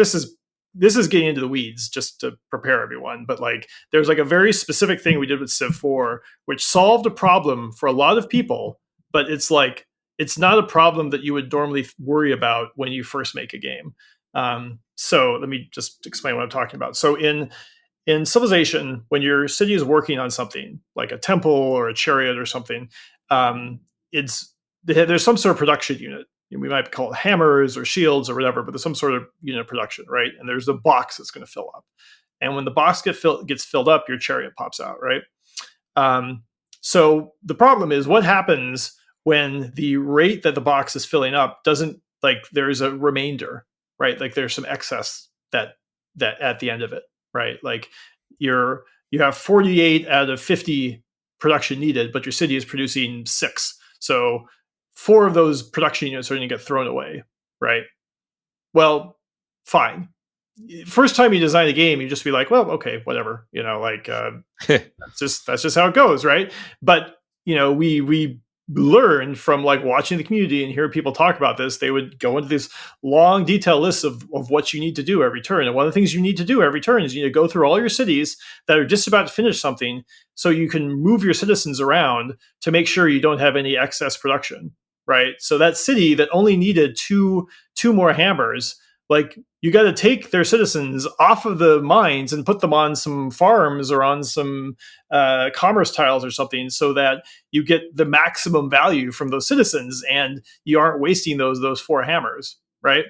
getting into the weeds just to prepare everyone, but like there's like a very specific thing we did with Civ 4 which solved a problem for a lot of people, but it's like it's not a problem that you would normally worry about when you first make a game. So let me just explain what I'm talking about. So in Civilization, when your city is working on something like a temple or a chariot or something, it's there's some sort of production unit. We might call it hammers or shields or whatever, but there's some sort of unit of production, right? And there's a box that's going to fill up. And when the box gets filled up, your chariot pops out, right? Um, so the problem is what happens when the rate that the box is filling up doesn't, like, there's a remainder, right? Like there's some excess that at the end of it, right? Like you have 48 out of 50 production needed, but your city is producing 6. So 4 of those production units are going to get thrown away, right? Well, fine. First time you design a game, you just be like, well, okay, whatever, that's just how it goes, right? But we learned from like watching the community and hearing people talk about this. They would go into this long detailed list of what you need to do every turn, and one of the things you need to do every turn is you need to go through all your cities that are just about to finish something, so you can move your citizens around to make sure you don't have any excess production, right? So that city that only needed two more hammers, like you got to take their citizens off of the mines and put them on some farms or on some commerce tiles or something, so that you get the maximum value from those citizens and you aren't wasting those 4 hammers, right?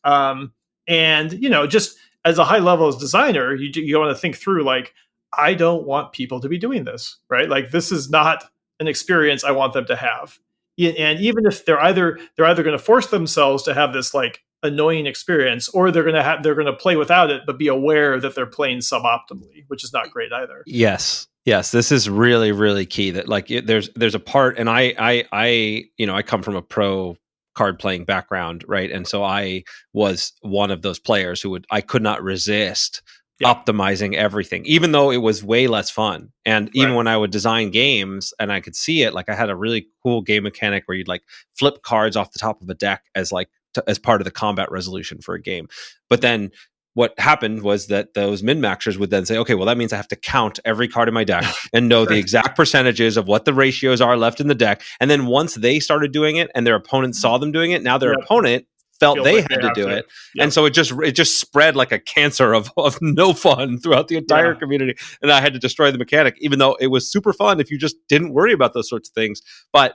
And just as a high level as designer, you want to think through like, I don't want people to be doing this, right? Like this is not an experience I want them to have. And even if they're either going to force themselves to have this like annoying experience, or they're going to play without it but be aware that they're playing suboptimally, which is not great either. Yes, this is really, really key. That like there's a part, and I come from a pro card playing background, right? And so I was one of those players I could not resist Yeah. optimizing everything, even though it was way less fun. And even Right. when I would design games and I could see it, like I had a really cool game mechanic where you'd like flip cards off the top of a deck as like as part of the combat resolution for a game. But then what happened was that those min-maxers would then say, okay, well, that means I have to count every card in my deck and know the exact percentages of what the ratios are left in the deck. And then once they started doing it and their opponent saw them doing it, now their Yep. opponent felt Feels they like had they to have do to. it. Yep. And so it just spread like a cancer of no fun throughout the entire Yeah. community. And I had to destroy the mechanic, even though it was super fun if you just didn't worry about those sorts of things. But,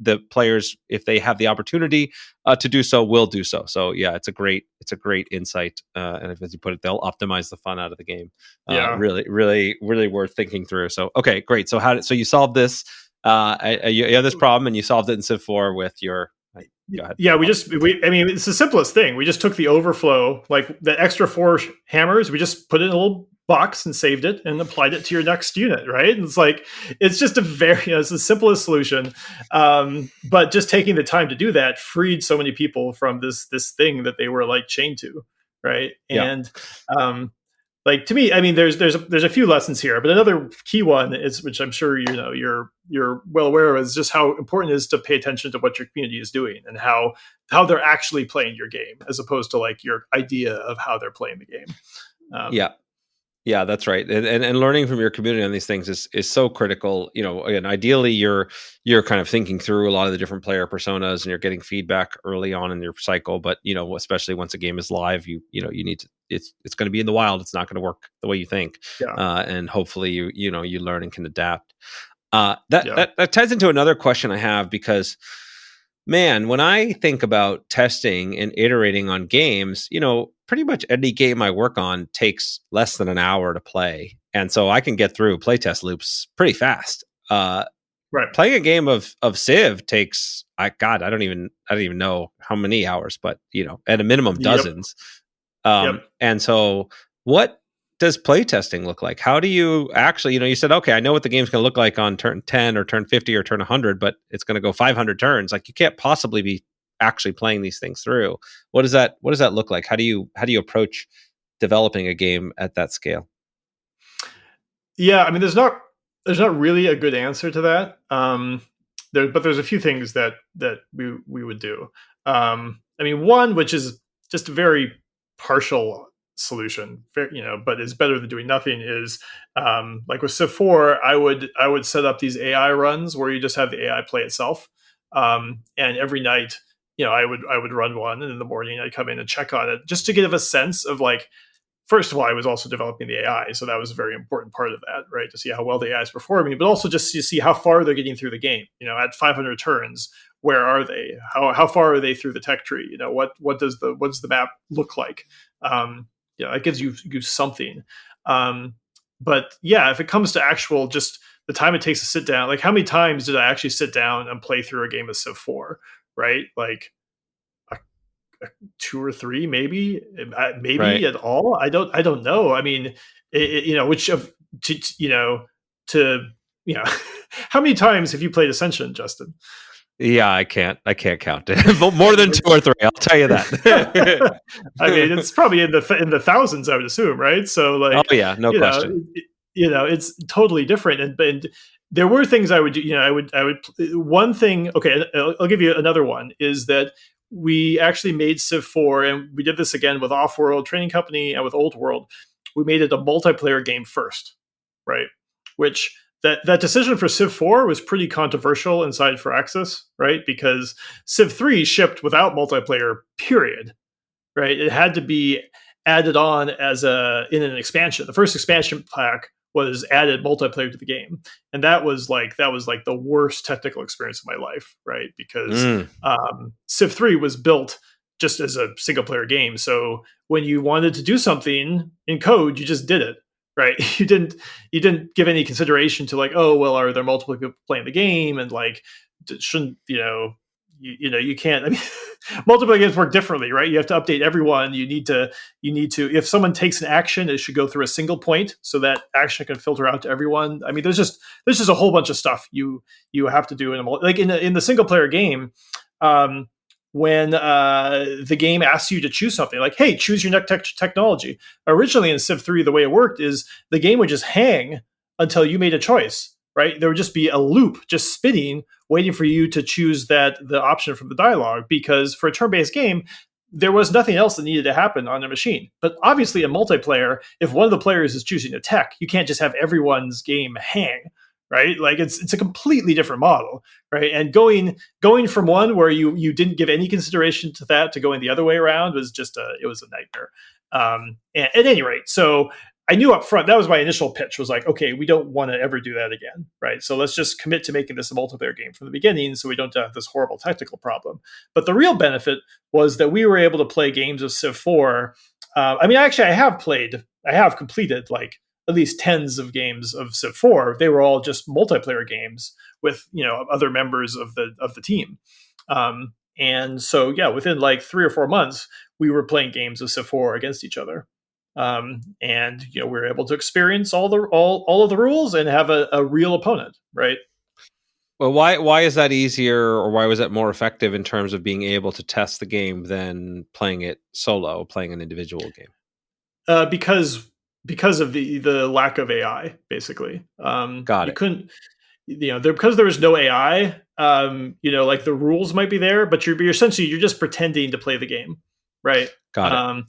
the players, if they have the opportunity to do so, will do so. So yeah, it's a great insight. And as you put it, they'll optimize the fun out of the game. Yeah. Really, really, really worth thinking through. So, okay, great. So so you solved this, you have this problem and you solved it in Civ 4 with your, go ahead. Yeah, I mean, it's the simplest thing. We just took the overflow, like the extra 4 hammers, we just put it in a little box and saved it and applied it to your next unit, right? And it's like, it's just it's the simplest solution. But just taking the time to do that freed so many people from this thing that they were like chained to, right? Yeah. And like to me, I mean, there's a few lessons here, but another key one is, which I'm sure you're well aware of, is just how important it is to pay attention to what your community is doing and how they're actually playing your game, as opposed to like your idea of how they're playing the game. Yeah. Yeah, that's right. And learning from your community on these things is so critical. Again, ideally you're kind of thinking through a lot of the different player personas and you're getting feedback early on in your cycle. But especially once a game is live, you need to. It's going to be in the wild. It's not going to work the way you think, Yeah, and hopefully you learn and can adapt. That yeah, that that ties into another question I have because, man, when I think about testing and iterating on games, pretty much any game I work on takes less than an hour to play, and so I can get through playtest loops pretty fast. right. Playing a game of Civ takes, I don't even know how many hours, but at a minimum Yep, dozens. yep. And so, what does playtesting look like? How do you actually, you said, okay, I know what the game's going to look like on turn 10 or turn 50 or turn 100, but it's going to go 500 turns. Like, you can't possibly be actually playing these things through. What does that look like? How do you approach developing a game at that scale? Yeah, I mean, there's not really a good answer to that. But there's a few things that we would do. I mean, one which is just a very partial solution, but is better than doing nothing. Is like with Civ 4, I would set up these AI runs where you just have the AI play itself, and every night, I would run one, and in the morning I'd come in and check on it just to give a sense of like, first of all, I was also developing the AI, so that was a very important part of that, right? To see how well the AI is performing, but also just to see how far they're getting through the game. At 500 turns, where are they? How far are they through the tech tree? What does the map look like? It gives you something. But yeah, if it comes to actual just the time it takes to sit down, like how many times did I actually sit down and play through a game of Civ 4, right? Like two or three, maybe Right. at all. I don't know. I mean, which of to how many times have you played Ascension, Justin? Yeah, I can't count it. More than two or three, I'll tell you that. I mean, it's probably in the thousands, I would assume, right? So Oh like, yeah, no you know, question. it's totally different. And there were things I would do. I would one thing. Okay, I'll give you another one. Is that we actually made Civ 4, and we did this again with Off World Training Company and with Old World. We made it a multiplayer game first, right? Which that decision for Civ 4 was pretty controversial inside Firaxis, right? Because Civ 3 shipped without multiplayer, period, right? It had to be added on in an expansion. The first expansion pack was added multiplayer to the game, and that was like the worst technical experience of my life, right? Because Mm, Civ 3 was built just as a single player game, so when you wanted to do something in code, you just did it, right? You didn't give any consideration to like, oh well, are there multiple people playing the game, and like shouldn't you can't. I mean, multiplayer games work differently, right? You have to update everyone. You need to if someone takes an action, it should go through a single point so that action can filter out to everyone. I mean, there's just a whole bunch of stuff you have to do in the single player game. Um, when the game asks you to choose something, like, hey, choose your next technology. Originally in Civ 3, the way it worked is the game would just hang until you made a choice, right? There would just be a loop just spinning, waiting for you to choose the option from the dialogue. Because for a turn-based game, there was nothing else that needed to happen on a machine. But obviously, in multiplayer, if one of the players is choosing a tech, you can't just have everyone's game hang, right? Like it's a completely different model, right? And going from one where you didn't give any consideration to that to going the other way around was it was a nightmare. And at any rate, so I knew up front, that was my initial pitch, was like, okay, we don't want to ever do that again, right? So let's just commit to making this a multiplayer game from the beginning so we don't have this horrible technical problem. But the real benefit was that we were able to play games of Civ 4. I mean, actually, I have completed like at least tens of games of Civ 4. They were all just multiplayer games with other members of the team. And so yeah, within like 3 or 4 months, we were playing games of Civ 4 against each other. And we were able to experience all of the rules and have a real opponent, right? well, why is that easier, or why was that more effective in terms of being able to test the game than playing it solo, playing an individual game? Because of the lack of AI, basically. Got You it. couldn't, because there was no AI. Like the rules might be there, but you're essentially just pretending to play the game, right? Got it. Um,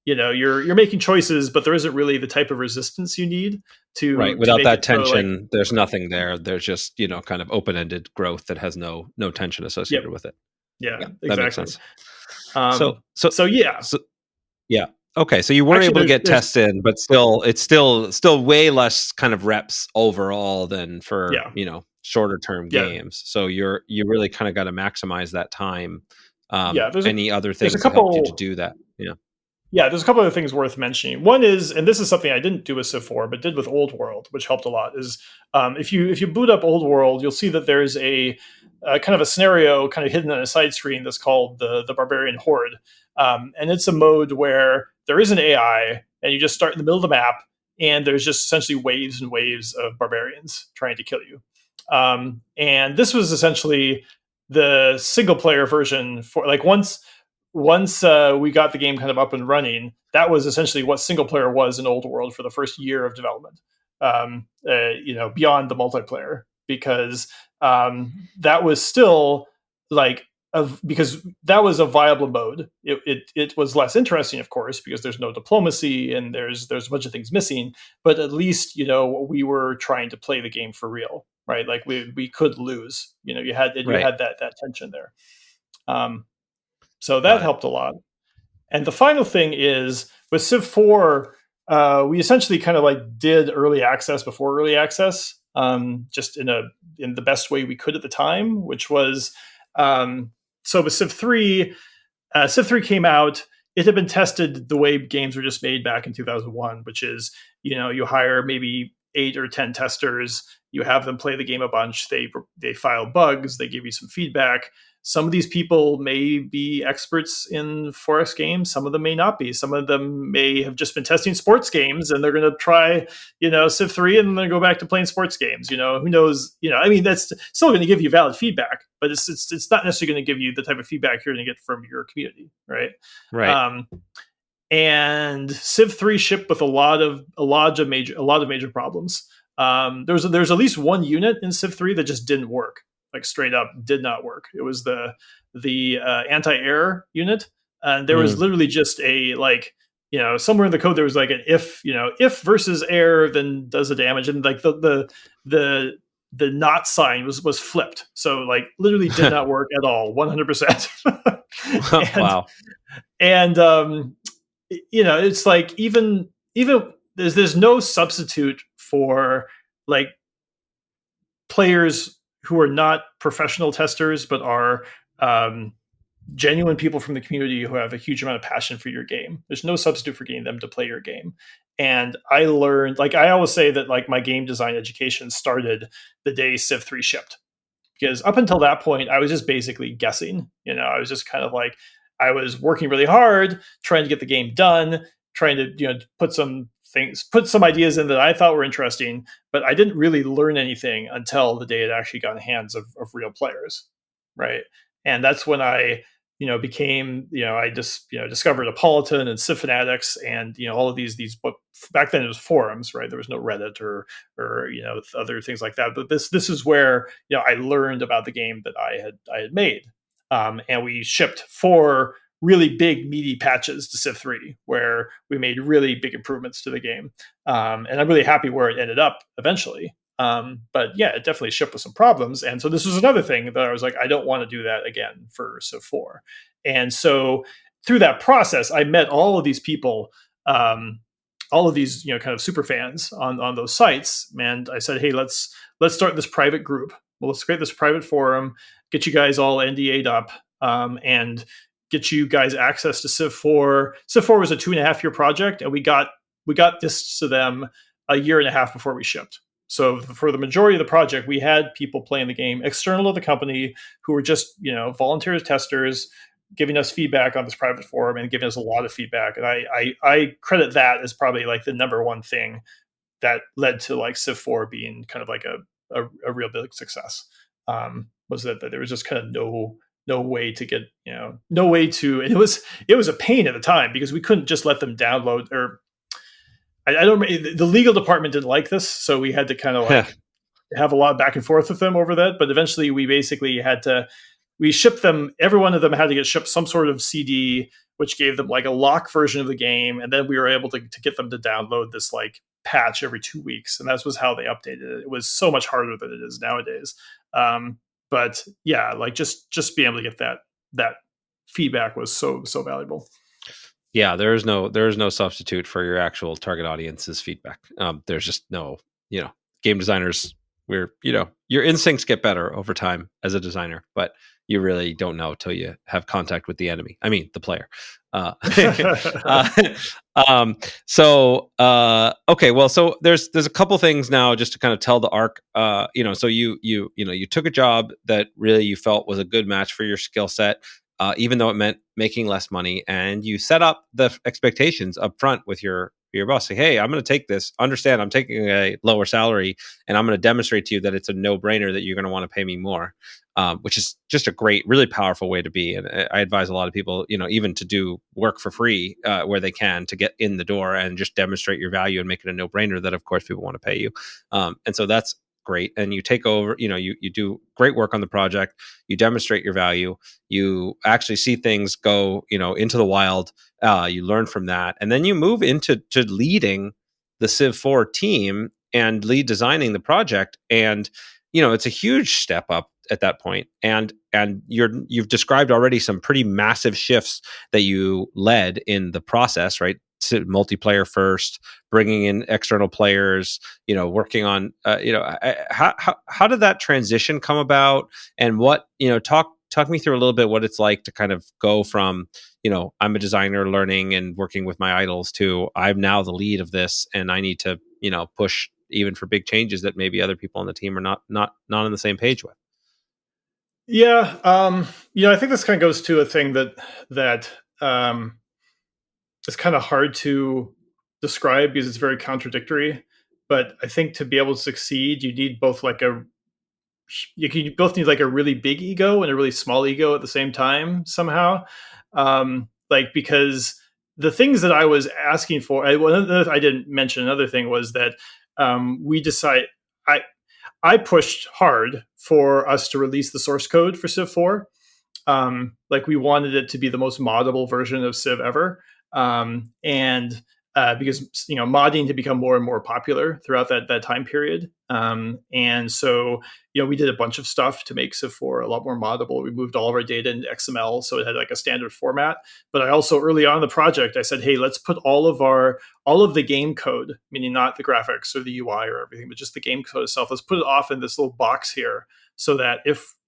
you're making choices, but there isn't really the type of resistance you need Right. to Without make that it so like, tension, there's nothing there. There's just, kind of open-ended growth that has no tension yep, associated with it. yeah, Yeah, that makes exactly. sense. So so So yeah, so yeah. Okay, so you were actually, able to get there's tests in, but it's still way less kind of reps overall than for, yeah, shorter term yeah, games. So you really kind of got to maximize that time. yeah. Any other There's a things that helped you to couple. do that? Yeah. Yeah, there's a couple other things worth mentioning. One is, and this is something I didn't do with Civ 4, but did with Old World, which helped a lot. Is if you boot up Old World, you'll see that there's a kind of a scenario kind of hidden on a side screen that's called the Barbarian Horde, and it's a mode where there is an AI, and you just start in the middle of the map, and there's just essentially waves and waves of barbarians trying to kill you. And this was essentially the single player version for like once we got the game kind of up and running, that was essentially what single player was in Old World for the first year of development. Beyond the multiplayer, because that was still like because that was a viable mode. It was less interesting, of course, because there's no diplomacy and there's a bunch of things missing. But at least we were trying to play the game for real, right? Like we could lose. You Right. had that tension there. Um, so that Got it. helped a lot. And the final thing is with Civ 4, we essentially kind of like did early access before early access, just in the best way we could at the time, which was so with Civ 3. Civ 3 came out. It had been tested the way games were just made back in 2001, which is you hire maybe 8 or 10 testers, you have them play the game a bunch, they file bugs, they give you some feedback. Some of these people may be experts in Firaxis Games, some of them may not be. Some of them may have just been testing sports games and they're going to try Civ 3 and then go back to playing sports games. Who knows? I mean, that's still going to give you valid feedback, but it's not necessarily going to give you the type of feedback you're going to get from your community, right? Right. Um, and Civ 3 shipped with a lot of major problems. There's at least one unit in Civ 3 that just didn't work, like straight up did not work. It was the anti-air unit, and there was Mm. literally just a like somewhere in the code there was like an if versus air then does the damage, and like the not sign was flipped, so like literally did not work at all, 100%. and Wow. and it's like even there's no substitute for like players who are not professional testers but are genuine people from the community who have a huge amount of passion for your game. There's no substitute for getting them to play your game. And I learned, like I always say that like my game design education started the day Civ 3 shipped, because up until that point I was just basically guessing. I was just kind of like, I was working really hard trying to get the game done, trying to put some ideas in that I thought were interesting, but I didn't really learn anything until the day it actually got in the hands of real players, right? And that's when I became I just discovered Apolitan and Civ Fanatics and all of these what back then it was forums, right? There was no Reddit or other things like that. But this is where I learned about the game that I had made, and we shipped 4 really big meaty patches to Civ 3 where we made really big improvements to the game, and I'm really happy where it ended up eventually. But yeah, it definitely shipped with some problems. And so this was another thing that I was like, I don't want to do that again for Civ 4. And so through that process, I met all of these people, all of these, kind of super fans on those sites. And I said, hey, let's start this private group. Well, let's create this private forum, get you guys all NDA'd up, and get you guys access to Civ 4. Civ 4 was a 2.5-year project, and we got this to them a year and a half before we shipped. So for the majority of the project, we had people playing the game external to the company who were just, volunteer testers giving us feedback on this private forum and giving us a lot of feedback. And I credit that as probably like the number one thing that led to like Civ 4 being kind of like a real big success. Was that there was just kind of no way to get, no way to, and it was a pain at the time because we couldn't just let them download, or I don't. The legal department didn't like this, so we had to kind of like have a lot of back and forth with them over that. But eventually, we basically had to. We shipped them. Every one of them had to get shipped some sort of CD which gave them like a lock version of the game, and then we were able to get them to download this like patch every 2 weeks, and that was how they updated it. It was so much harder than it is nowadays. But yeah, like just being able to get that feedback was so valuable. Yeah, there is no substitute for your actual target audience's feedback. There's just no, game designers. Your instincts get better over time as a designer, but you really don't know till you have contact with the enemy. I mean, the player. Uh, okay, well, so there's a couple things now just to kind of tell the arc. So you took a job that really you felt was a good match for your skill set. Even though it meant making less money, and you set up the expectations up front with your boss. Say, hey, I'm going to take this. Understand, I'm taking a lower salary, and I'm going to demonstrate to you that it's a no-brainer that you're going to want to pay me more, which is just a great, really powerful way to be. And I advise a lot of people, even to do work for free where they can to get in the door and just demonstrate your value and make it a no-brainer that, of course, people want to pay you. And so that's great. And you take over, you do great work on the project, you demonstrate your value, you actually see things go, into the wild, you learn from that. And then you move into leading the Civ 4 team and lead designing the project. And, it's a huge step up at that point. And you've described already some pretty massive shifts that you led in the process, right? Multiplayer first, bringing in external players, working on, how did that transition come about, and what, talk me through a little bit what it's like to kind of go from, I'm a designer learning and working with my idols to I'm now the lead of this, and I need to, push even for big changes that maybe other people on the team are not on the same page with. Yeah, I think this kind of goes to a thing that it's kind of hard to describe because it's very contradictory. But I think to be able to succeed, you both need like a really big ego and a really small ego at the same time somehow. Because the things that I was asking for, I didn't mention another thing was that we decide I pushed hard for us to release the source code for Civ 4. We wanted it to be the most moddable version of Civ ever. And because modding had become more and more popular throughout that time period, and so we did a bunch of stuff to make Civ 4 a lot more moddable. We moved all of our data into XML, so it had like a standard format. But I also early on in the project, I said, hey, let's put all of the game code, meaning not the graphics or the UI or everything, but just the game code itself. Let's put it off in this little box here, so that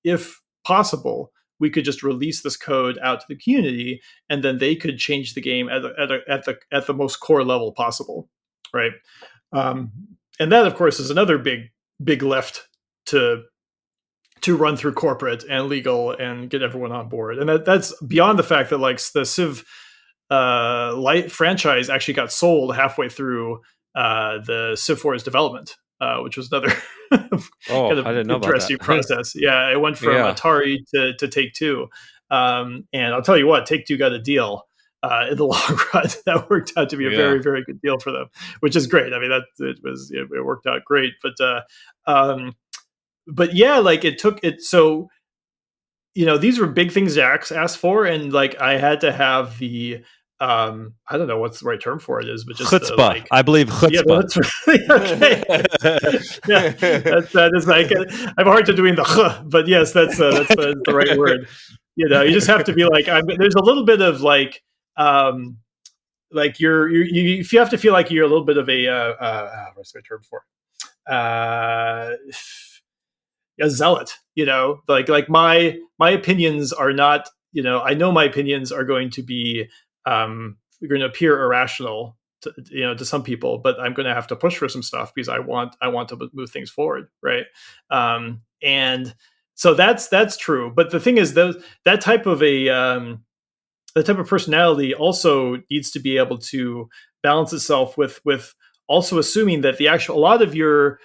if possible, we could just release this code out to the community, and then they could change the game at the most core level possible, right? And that, of course, is another big lift to run through corporate and legal and get everyone on board. And that's beyond the fact that like the Civ Light franchise actually got sold halfway through the Civ 4's development. Which was another kind of I didn't know interesting about that. Process. Yeah, it went from Atari to Take-Two, and I'll tell you what, Take-Two got a deal in the long run that worked out to be a very, very good deal for them, which is great. I mean, it worked out great, but yeah, like it took it. So these were big things to ask for, and like I had to have the. I don't know what's the right term for it is, but just chutzpah. I believe chutzpah. Yeah, that's really okay. Yeah, that is like I have a hard time doing the but yes, that's the right word. You just have to be like there's a little bit of like if you have to feel like you're a little bit of a what's the right term for a zealot. Like my opinions are not. I know my opinions are going to be. You're going to appear irrational to some people, but I'm going to have to push for some stuff because I want to move things forward, right? And so that's true. But the thing is, that type of personality also needs to be able to balance itself with also assuming that a lot of your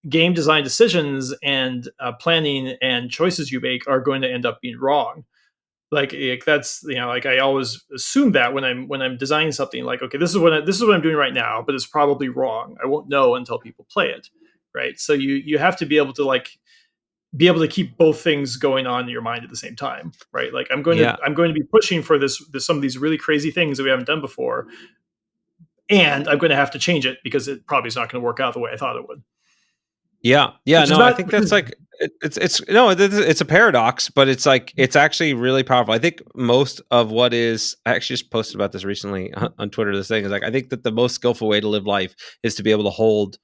game design decisions and planning and choices you make are going to end up being wrong. Like that's like I always assume that when I'm designing something, like, okay, this is what I'm doing right now, but it's probably wrong. I won't know until people play it, right? So you have to be able to like be able to keep both things going on in your mind at the same time, right? Like Yeah. I'm going to be pushing for this some of these really crazy things that we haven't done before, and I'm going to have to change it because it probably is not going to work out the way I thought it would. Yeah, yeah, Which is no, I not, think that's like it's no, it's a paradox, but it's like it's actually really powerful. I think most of what is I actually just posted about this recently on Twitter. This thing is like I think that the most skillful way to live life is to be able to hold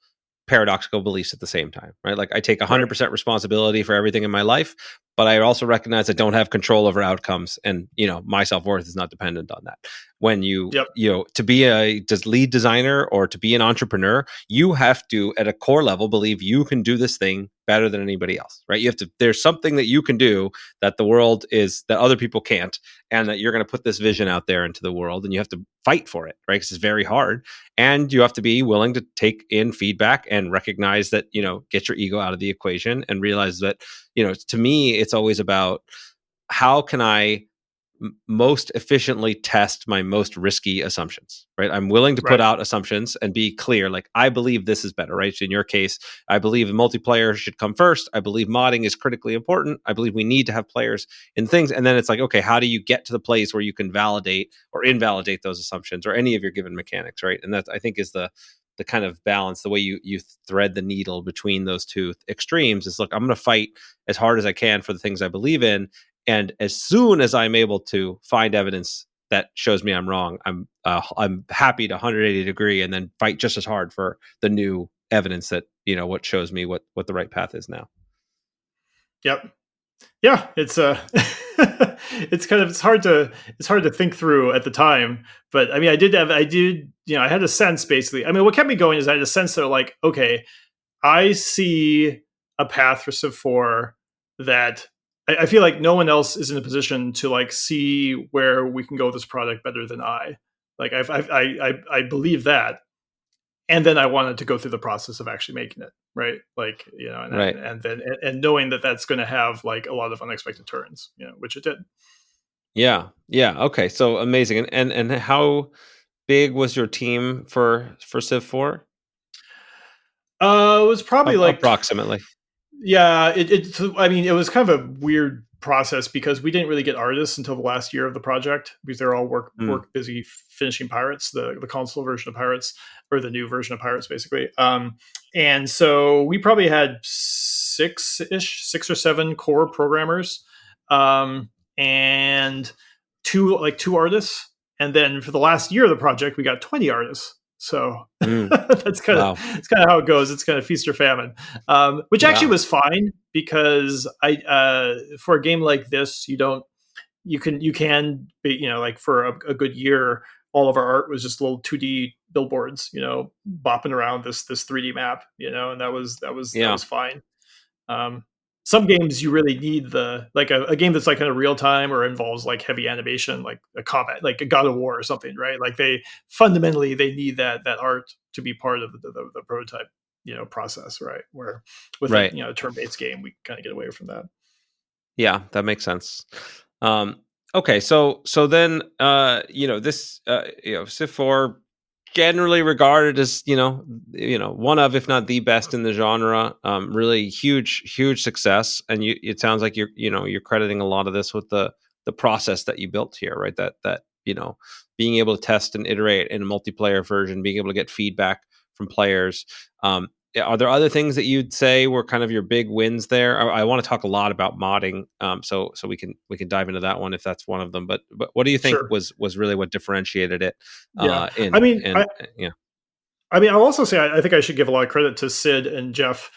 paradoxical beliefs at the same time, right? Like I take right. 100% responsibility for everything in my life, but I also recognize I don't have control over outcomes, and my self-worth is not dependent on that. When Yep. to be a lead designer or to be an entrepreneur, you have to at a core level believe you can do this thing better than anybody else, right? You have to, there's something that you can do that the world is that other people can't, and that you're going to put this vision out there into the world, and you have to fight for it, right? Because it's very hard, and you have to be willing to take in feedback and recognize that, get your ego out of the equation and realize that, to me, it's always about how can I most efficiently test my most risky assumptions, right? I'm willing to put Right. out assumptions and be clear, like, I believe this is better, right? So in your case, I believe multiplayer should come first. I believe modding is critically important. I believe we need to have players in things. And then it's like, okay, how do you get to the place where you can validate or invalidate those assumptions or any of your given mechanics, right? And that, I think, is the kind of balance, the way you thread the needle between those two extremes is, look, I'm going to fight as hard as I can for the things I believe in, and as soon as I'm able to find evidence that shows me I'm wrong, I'm happy to 180 degree and then fight just as hard for the new evidence that what shows me what the right path is now. Yep. Yeah, it's it's hard to think through at the time, but I mean I had a sense, basically. I mean, what kept me going is I had a sense that, like, okay, I see a path for Civ 4 that I feel like no one else is in a position to, like, see where we can go with this product better than I. Like, I believe that, and then I wanted to go through the process of actually making it, right. Like, Right. and then and knowing that that's going to have, like, a lot of unexpected turns, which it did. Yeah. Yeah. Okay. So amazing. And how big was your team for Civ 4? It was probably like, Approximately. yeah, I mean, it was kind of a weird process because we didn't really get artists until the last year of the project, because they're all Mm. work busy finishing Pirates, the console version of Pirates, or the new version of Pirates, basically. And so we probably had six or seven core programmers, and two artists. And then for the last year of the project, we got 20 artists. So Mm. that's Wow. kind of how it goes. It's kind of feast or famine, which actually Yeah. was fine, because for a game like this, you can be, like, for a good year, all of our art was just little 2D billboards, bopping around this 3D map, and that Yeah. was fine. Um, some games you really need a game that's, like, kind of real time or involves, like, heavy animation, like a combat, like a God of War or something, right? Like, they need that art to be part of the prototype, process, right? Where with a, Right. turn based game, we kind of get away from that. Yeah, that makes sense. Okay, so then this Civ 4 generally regarded as one of, if not the best in the genre. Really huge success, and it sounds like you're crediting a lot of this with the process that you built here, right? That being able to test and iterate in a multiplayer version, being able to get feedback from players. Are there other things that you'd say were kind of your big wins there? I want to talk a lot about modding, so we can dive into that one if that's one of them. But what do you think Sure. was really what differentiated it? Yeah. I In mean, and Yeah. I mean, I'll also say I think I should give a lot of credit to Sid and Jeff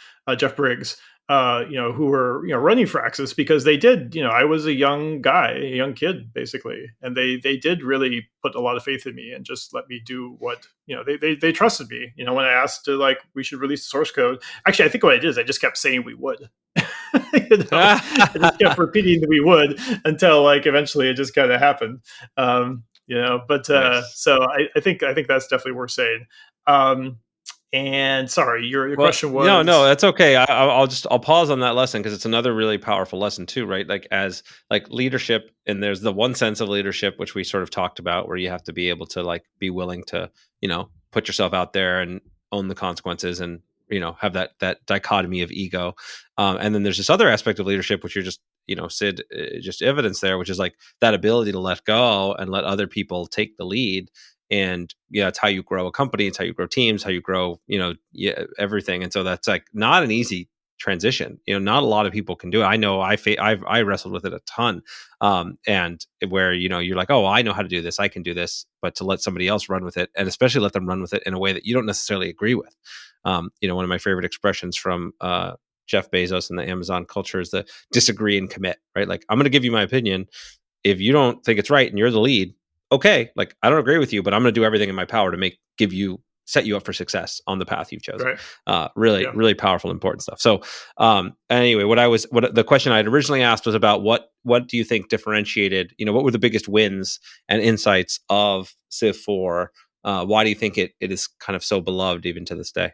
Briggs, who were, running Firaxis, because they did. I was a young guy, a young kid, basically, and they did really put a lot of faith in me and just let me do what, they trusted me. When I asked to, like, we should release the source code. Actually, I think what I did is I just kept saying we would. I just kept repeating that we would until, like, eventually it just kind of happened. But Nice. so I think that's definitely worth saying. Um, and sorry, your Well, question no, was, that's okay. I'll pause on that lesson because it's another really powerful lesson too, right? Like as like leadership, and there's the one sense of leadership which we sort of talked about, where you have to be able to, like, be willing to put yourself out there and own the consequences and have that dichotomy of ego. And then there's this other aspect of leadership, which you're just, Sid, just evidence there, which is like that ability to let go and let other people take the lead. And it's how you grow a company. It's how you grow teams, how you grow, everything. And so that's like not an easy transition. Not a lot of people can do it. I know I wrestled with it a ton. And where, you're like, oh, I know how to do this. I can do this. But to let somebody else run with it, and especially let them run with it in a way that you don't necessarily agree with. One of my favorite expressions from Jeff Bezos and the Amazon culture is the disagree and commit, right? Like, I'm going to give you my opinion. If you don't think it's right and you're the lead, okay, like I don't agree with you, but I'm going to do everything in my power to set you up for success on the path you've chosen. Right. Really powerful, important stuff. So anyway, what the question I had originally asked was about what do you think differentiated, what were the biggest wins and insights of Civ 4? Why do you think it is kind of so beloved even to this day?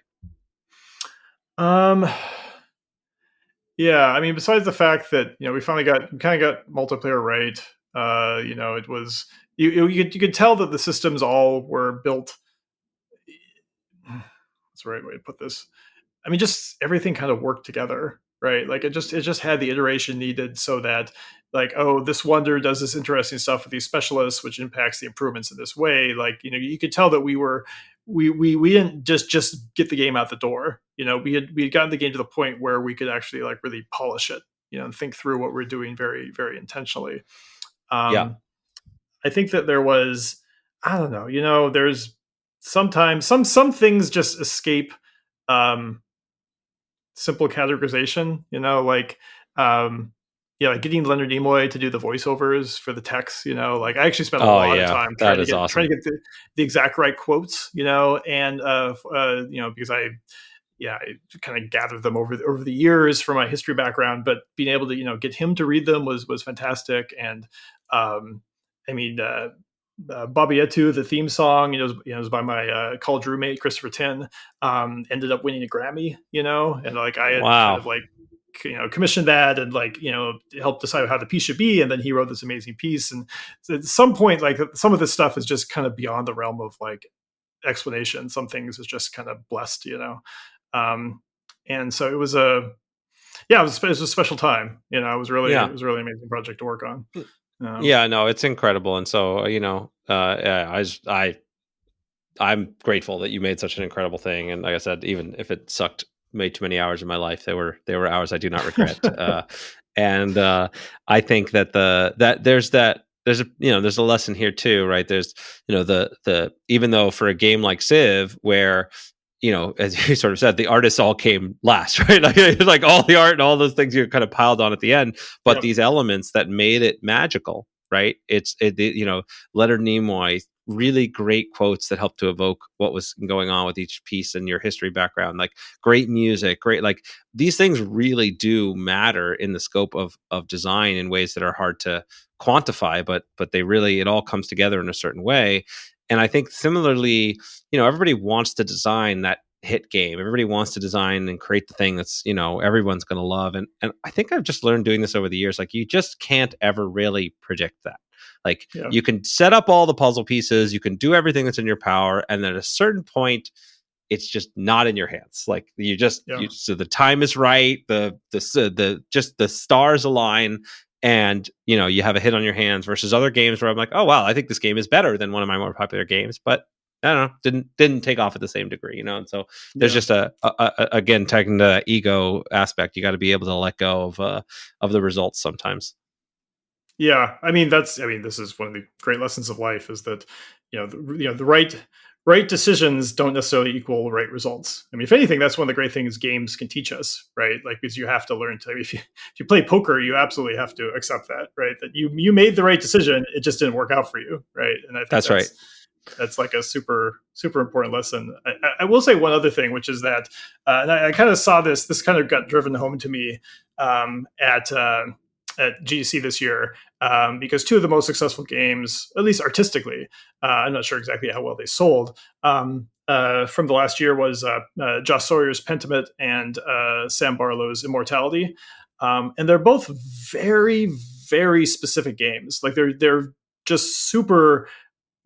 Yeah, I mean, besides the fact that we finally got multiplayer right. It was you could tell that the systems all were built. What's the right way to put this? I mean, just everything kind of worked together, right? Like it just had the iteration needed so that, like, oh, this wonder does this interesting stuff with these specialists, which impacts the improvements in this way. Like, you could tell that we didn't just get the game out the door. We had gotten the game to the point where we could actually like really polish it, and think through what we're doing very, very intentionally. Yeah. I think that there was, I don't know, there's sometimes some things just escape simple categorization, like like getting Leonard Nimoy to do the voiceovers for the text, like I actually spent a lot of time trying to get the exact right quotes, and because I kind of gathered them over the years from my history background, but being able to get him to read them was fantastic. And I mean, Bobby Etu, the theme song, was by my college roommate Christopher Tin. Ended up winning a Grammy, and like I had kind of like commissioned that and like helped decide how the piece should be, and then he wrote this amazing piece. And at some point, like some of this stuff is just kind of beyond the realm of like explanation. Some things is just kind of blessed, and so it was it was a special time. It was really an amazing project to work on. No, it's incredible. And so, I'm grateful that you made such an incredible thing. And like I said, even if it sucked way too many hours of my life, they were hours I do not regret. And I think that there's a lesson here too, right? There's, the even though for a game like Civ, where as you sort of said, the artists all came last, right? Like all the art and all those things you kind of piled on at the end, but these elements that made it magical, right? Leonard Nimoy, really great quotes that helped to evoke what was going on with each piece in your history background, like great music, like these things really do matter in the scope of design in ways that are hard to quantify, but it all comes together in a certain way. And I think similarly, everybody wants to design that hit game. Everybody wants to design and create the thing that's, everyone's going to love. And I think I've just learned doing this over the years, like you just can't ever really predict that. Like you can set up all the puzzle pieces, you can do everything that's in your power. And then at a certain point, it's just not in your hands. Like so the time is right. The stars align. And you have a hit on your hands versus other games where I'm like, oh wow, I think this game is better than one of my more popular games, but I don't know, didn't take off at the same degree, And so there's just again taking the ego aspect. You got to be able to let go of the results sometimes. Yeah, I mean this is one of the great lessons of life is that the right decisions don't necessarily equal right results. I mean, if anything, that's one of the great things games can teach us, right? Like because you have to learn to if you play poker, you absolutely have to accept that, right? That you made the right decision, it just didn't work out for you, right? And I think that's right. That's like a super important lesson. I will say one other thing, which is that, and I kind of saw this kind of got driven home to me at GDC this year, because two of the most successful games, at least artistically, I'm not sure exactly how well they sold, from the last year was Josh Sawyer's Pentiment and Sam Barlow's Immortality. And they're both very, very specific games. Like they're just super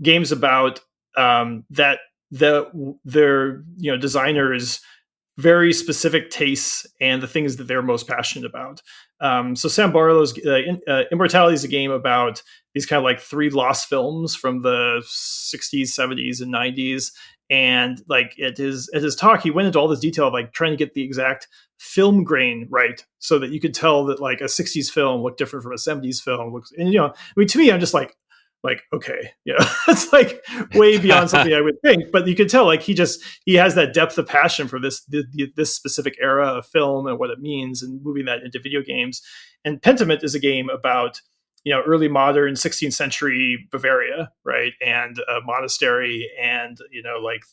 games about that their designers very specific tastes and the things that they're most passionate about. So Sam Barlow's Immortality is a game about these kind of like three lost films from the 60s, 70s, and 90s. And like at his talk, he went into all this detail of like trying to get the exact film grain right, so that you could tell that like a 60s film looked different from a 70s film. Looks, and I mean, to me, I'm just like okay, it's like way beyond something I would think. But you could tell like he has that depth of passion for this specific era of film and what it means, and moving that into video games. And Pentiment is a game about early modern 16th century Bavaria, right, and a monastery, and like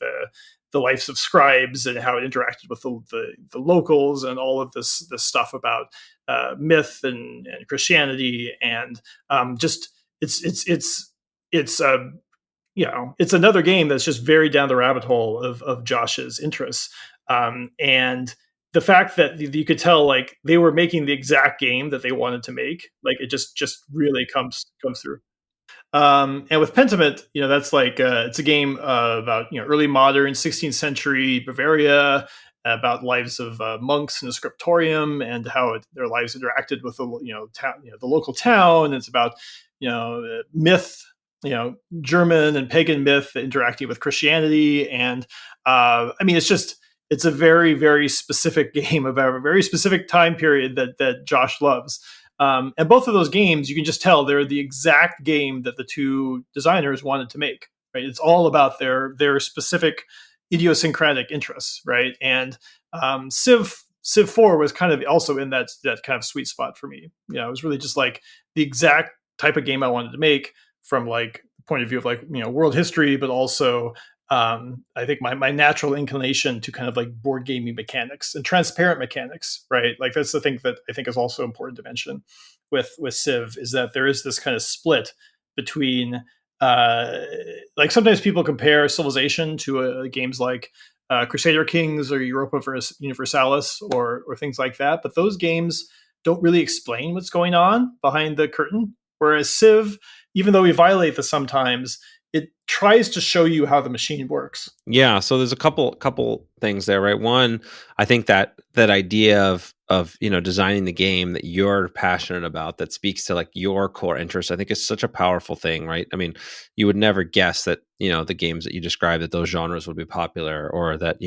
the lives of scribes and how it interacted with the locals, and all of this stuff about myth and Christianity, and just it's it's another game that's just very down the rabbit hole of Josh's interests, and the fact that you could tell like they were making the exact game that they wanted to make, like it just really comes through. And with Pentiment, that's like it's a game about early modern 16th century Bavaria, about lives of monks in a scriptorium, and how their lives interacted with the town, the local town. It's about myth, German and pagan myth interacting with Christianity, and I mean it's a very very specific game about a very specific time period that Josh loves. And both of those games, you can just tell they're the exact game that the two designers wanted to make. Right? It's all about their specific idiosyncratic interests, right? And Civ 4 was kind of also in that kind of sweet spot for me. It was really just like the exact type of game I wanted to make, from like the point of view of like world history, but also I think my natural inclination to kind of like board gaming mechanics and transparent mechanics, right? Like that's the thing that I think is also important to mention with Civ, is that there is this kind of split between like sometimes people compare Civilization to games like Crusader Kings or Europa Universalis or things like that, but those games don't really explain what's going on behind the curtain. Whereas Civ, even though we violate this sometimes, it tries to show you how the machine works. Yeah, so there's a couple things there, right? One, I think that idea of designing the game that you're passionate about, that speaks to like your core interests, I think is such a powerful thing, right? I mean, you would never guess that the games that you described, that those genres would be popular, or that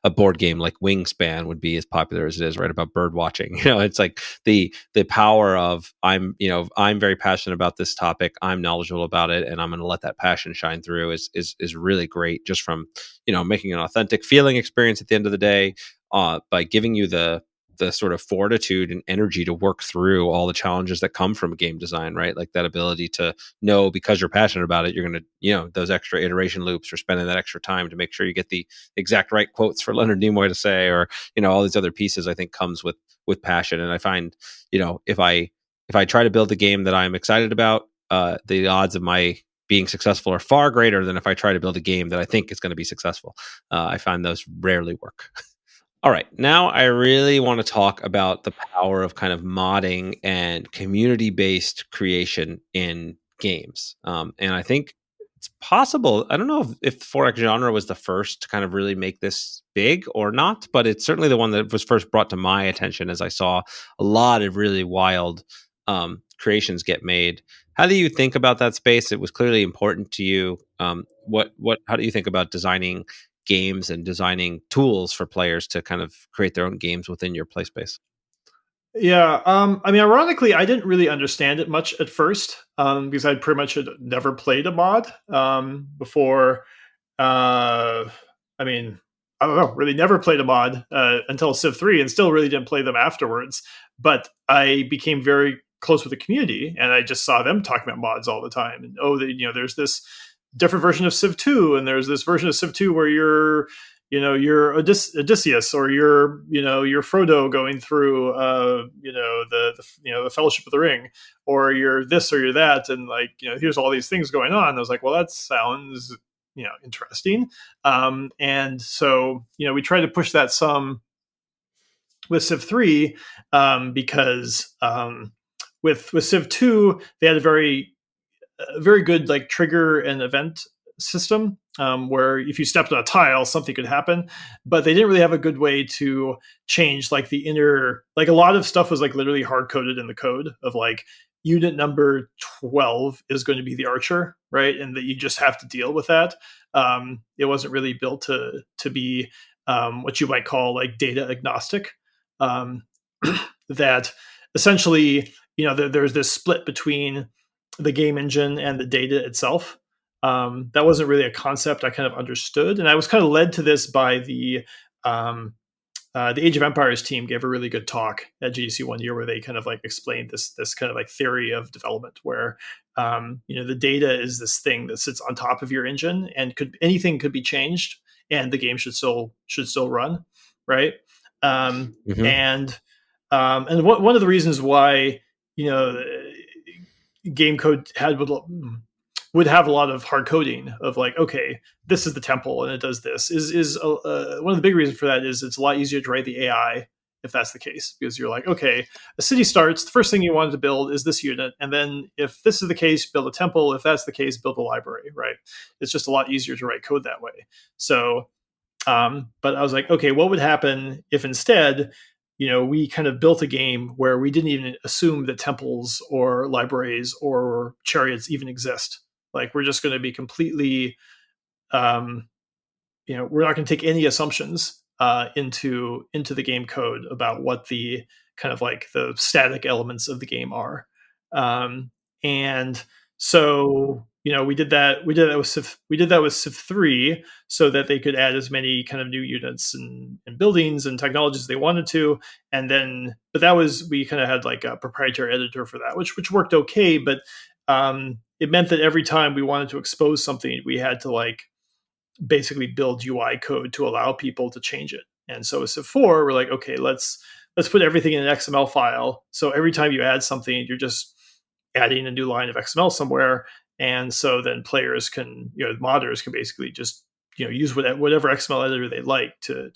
a board game like Wingspan would be as popular as it is, right? About bird watching. It's like the power of I'm very passionate about this topic, I'm knowledgeable about it, and I'm going to let that passion shine through is really great, just from making an authentic feeling experience at the end of the day, by giving you the sort of fortitude and energy to work through all the challenges that come from game design, right? Like that ability to know, because you're passionate about it, you're going to, those extra iteration loops, or spending that extra time to make sure you get the exact right quotes for Leonard Nimoy to say, or, all these other pieces, I think comes with passion. And I find, if I try to build a game that I'm excited about, the odds of my being successful are far greater than if I try to build a game that I think is going to be successful. I find those rarely work. All right, now I really want to talk about the power of kind of modding and community-based creation in games. And I think it's possible. I don't know if the 4X genre was the first to kind of really make this big or not, but it's certainly the one that was first brought to my attention, as I saw a lot of really wild creations get made. How do you think about that space? It was clearly important to you. How do you think about designing games and designing tools for players to kind of create their own games within your play space? Yeah, I mean, ironically, I didn't really understand it much at first, because I pretty much had never played a mod before. Uh, I mean, I don't know, really never played a mod until Civ 3, and still really didn't play them afterwards. But I became very close with the community, and I just saw them talking about mods all the time. And there's this different version of Civ 2, and there's this version of Civ 2 where you're Odysseus, or you're Frodo going through the Fellowship of the Ring, or you're this or you're that, and like here's all these things going on. I was like, well, that sounds interesting, and so we tried to push that some with Civ 3, because with Civ 2 they had a very good like trigger and event system, where if you stepped on a tile, something could happen. But they didn't really have a good way to change like the inner, like a lot of stuff was like literally hard coded in the code of like unit number 12 is going to be the archer, right? And that you just have to deal with that. It wasn't really built to be what you might call like data agnostic. Um, that essentially, there's this split between the game engine and the data itself. That wasn't really a concept I kind of understood, and I was kind of led to this by the Age of Empires team gave a really good talk at GDC one year where they kind of like explained this kind of like theory of development where the data is this thing that sits on top of your engine and anything could be changed and the game should still run, right? Um, Mm-hmm. and one of the reasons why you know game code would have a lot of hard coding of like, okay, this is the temple and it does this is one of the big reasons for that is it's a lot easier to write the AI if that's the case, because you're like, okay, a city starts, the first thing you wanted to build is this unit, and then if this is the case, build a temple, if that's the case, build a library, right? It's just a lot easier to write code that way. So but I was like, okay, what would happen if instead, we kind of built a game where we didn't even assume that temples or libraries or chariots even exist? Like, we're just going to be completely, um, we're not going to take any assumptions into the game code about what the kind of like the static elements of the game are. Um, and so we did that with Civ 3 so that they could add as many kind of new units and buildings and technologies they wanted to. And then but that was we kind of had like a proprietary editor for that, which worked okay, but it meant that every time we wanted to expose something, we had to like basically build UI code to allow people to change it. And so with Civ 4, we're like, okay, let's put everything in an XML file. So every time you add something, you're just adding a new line of XML somewhere. And so then players can, modders can basically just use whatever XML editor they like to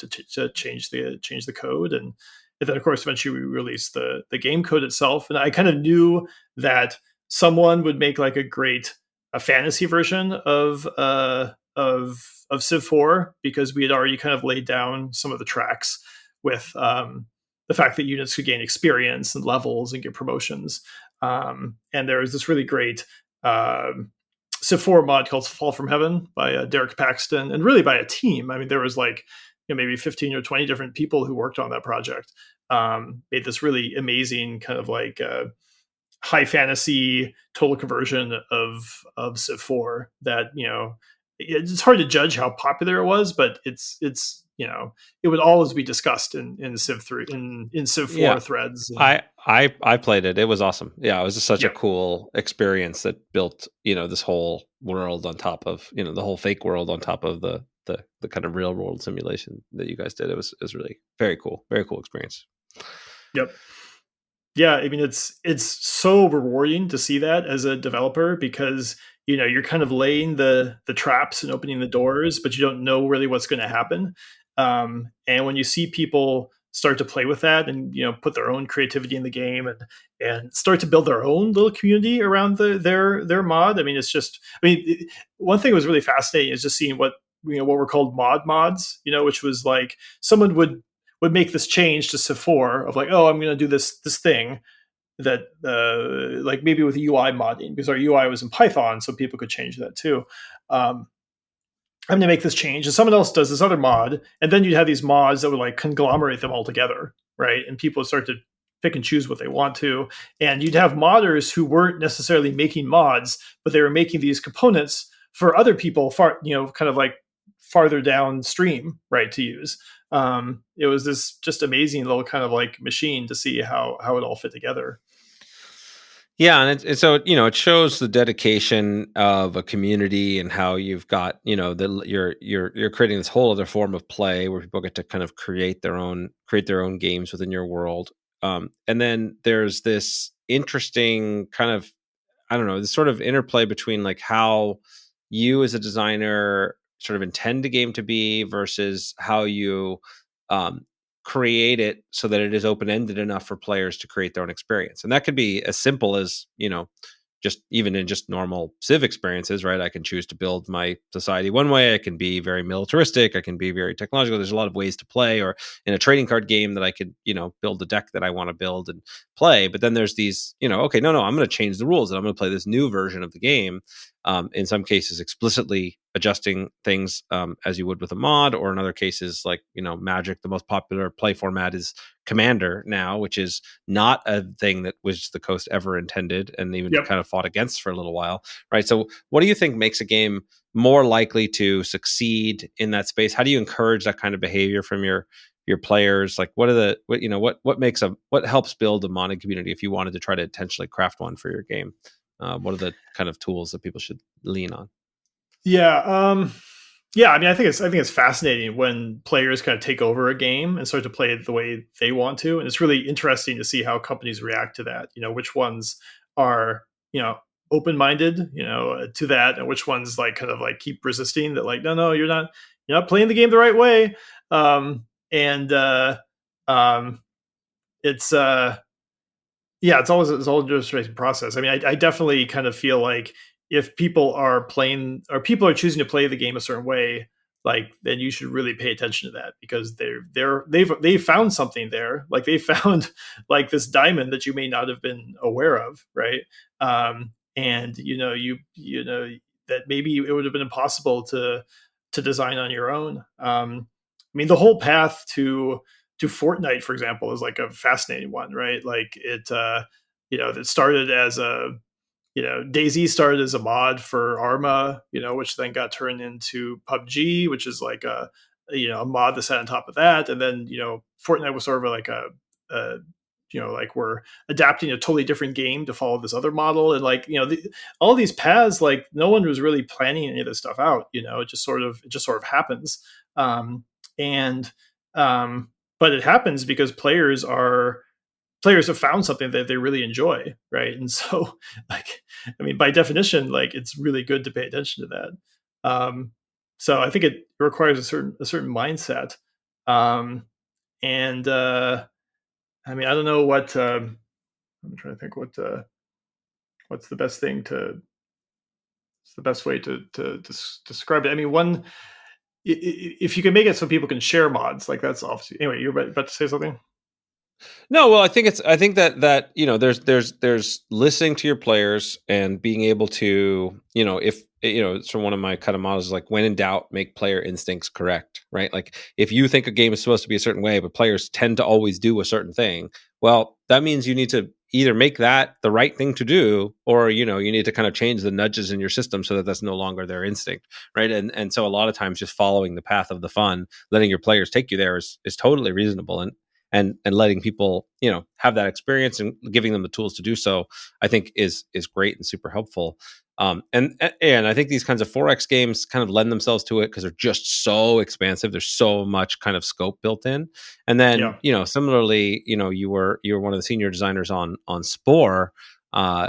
change the code. And then of course eventually we released the game code itself. And I kind of knew that someone would make like a fantasy version of Civ 4 because we had already kind of laid down some of the tracks with the fact that units could gain experience and levels and get promotions. And there was this really great Civ 4 mod called Fall from Heaven by Derek Paxton, and really by a team. I mean, there was like maybe 15 or 20 different people who worked on that project. Made this really amazing kind of like high fantasy total conversion of Civ 4 that it's hard to judge how popular it was, but it's it would always be discussed in Civ 3 in Civ 4 Yeah. threads. I played it. It was awesome. Yeah, it was just such a Yeah. cool experience that built, this whole world on top of, the whole fake world on top of the kind of real world simulation that you guys did. It was really very cool. Very cool experience. Yep. Yeah, I mean it's so rewarding to see that as a developer because you're kind of laying the traps and opening the doors, but you don't know really what's going to happen. And when you see people start to play with that and put their own creativity in the game and start to build their own little community around their mod, I mean it's just one thing that was really fascinating is just seeing what what were called mods, which was like someone would make this change to Civ 4 of like, oh, I'm going to do this thing that like maybe with UI modding because our UI was in Python, so people could change that too. I'm going to make this change, and someone else does this other mod, and then you'd have these mods that would like conglomerate them all together, right? And people would start to pick and choose what they want to, and you'd have modders who weren't necessarily making mods, but they were making these components for other people, kind of like farther downstream, right, to use. It was this just amazing little kind of like machine to see how it all fit together. Yeah, and so it shows the dedication of a community and how you've got you're creating this whole other form of play where people get to kind of create their own games within your world. And then there's this interesting kind of I don't know this sort of interplay between like how you as a designer sort of intend a game to be versus how you create it so that it is open-ended enough for players to create their own experience. And that could be as simple as, just even in just normal Civ experiences, right? I can choose to build my society one way. I can be very militaristic. I can be very technological. There's a lot of ways to play. Or in a trading card game that I could, build the deck that I want to build and play. But then there's these, okay, no, I'm going to change the rules and I'm going to play this new version of the game. In some cases, explicitly adjusting things as you would with a mod, or in other cases, like Magic, the most popular play format is Commander now, which is not a thing that Wizards of the Coast ever intended, and even Yep. kind of fought against for a little while, right? So, what do you think makes a game more likely to succeed in that space? How do you encourage that kind of behavior from your players? Like, what helps build a modding community if you wanted to try to intentionally craft one for your game? What are the kind of tools that people should lean on? Yeah. Yeah. I mean, I think it's fascinating when players kind of take over a game and start to play it the way they want to, and it's really interesting to see how companies react to that. Which ones are open minded, to that, and which ones like kind of like keep resisting that, like, no, you're not playing the game the right way. And um, it's Yeah, it's all just a process. I mean, I definitely kind of feel like if people are choosing to play the game a certain way, like, then you should really pay attention to that, because they've found something there. Like, they found like this diamond that you may not have been aware of, right? And you know that maybe it would have been impossible to design on your own. I mean, the whole path to Fortnite, for example, is like a fascinating one, right? Like, that started as DayZ started as a mod for Arma, which then got turned into PUBG, which is like a mod that sat on top of that. And then, Fortnite was sort of like a like, we're adapting a totally different game to follow this other model. And like, all these paths, like, no one was really planning any of this stuff out. It just sort of happens. And, but it happens because players have found something that they really enjoy, right? And so, like, I mean, by definition, like, it's really good to pay attention to that. So I think it requires a certain mindset. And I mean, I don't know what I'm trying to think what's the best thing to what's the best way to describe it. I mean, if you can make it so people can share mods, like, that's obviously, anyway. You're about to say something. No, well, I think that there's listening to your players and being able to, if it's from one of my kind of models, is like, when in doubt, make player instincts correct, right? Like, if you think a game is supposed to be a certain way, but players tend to always do a certain thing, well, that means you need to either make that the right thing to do, or you need to kind of change the nudges in your system so that that's no longer their instinct, right? And so a lot of times, just following the path of the fun, letting your players take you there is totally reasonable. And letting people have that experience and giving them the tools to do so, I think is great and super helpful. And I think these kinds of 4X games kind of lend themselves to it because they're just so expansive. There's so much kind of scope built in. And then Yeah. similarly, you were one of the senior designers on Spore,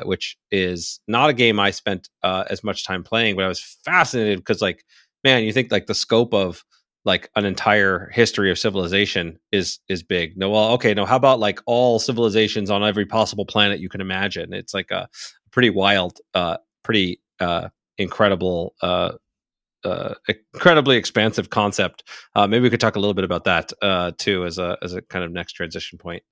which is not a game I spent as much time playing, but I was fascinated because, like, man, you think like the scope of like an entire history of civilization is big. No, well, okay, no, how about like all civilizations on every possible planet you can imagine? It's like a pretty wild, pretty incredible, incredibly expansive concept. Maybe we could talk a little bit about that too, as a kind of next transition point.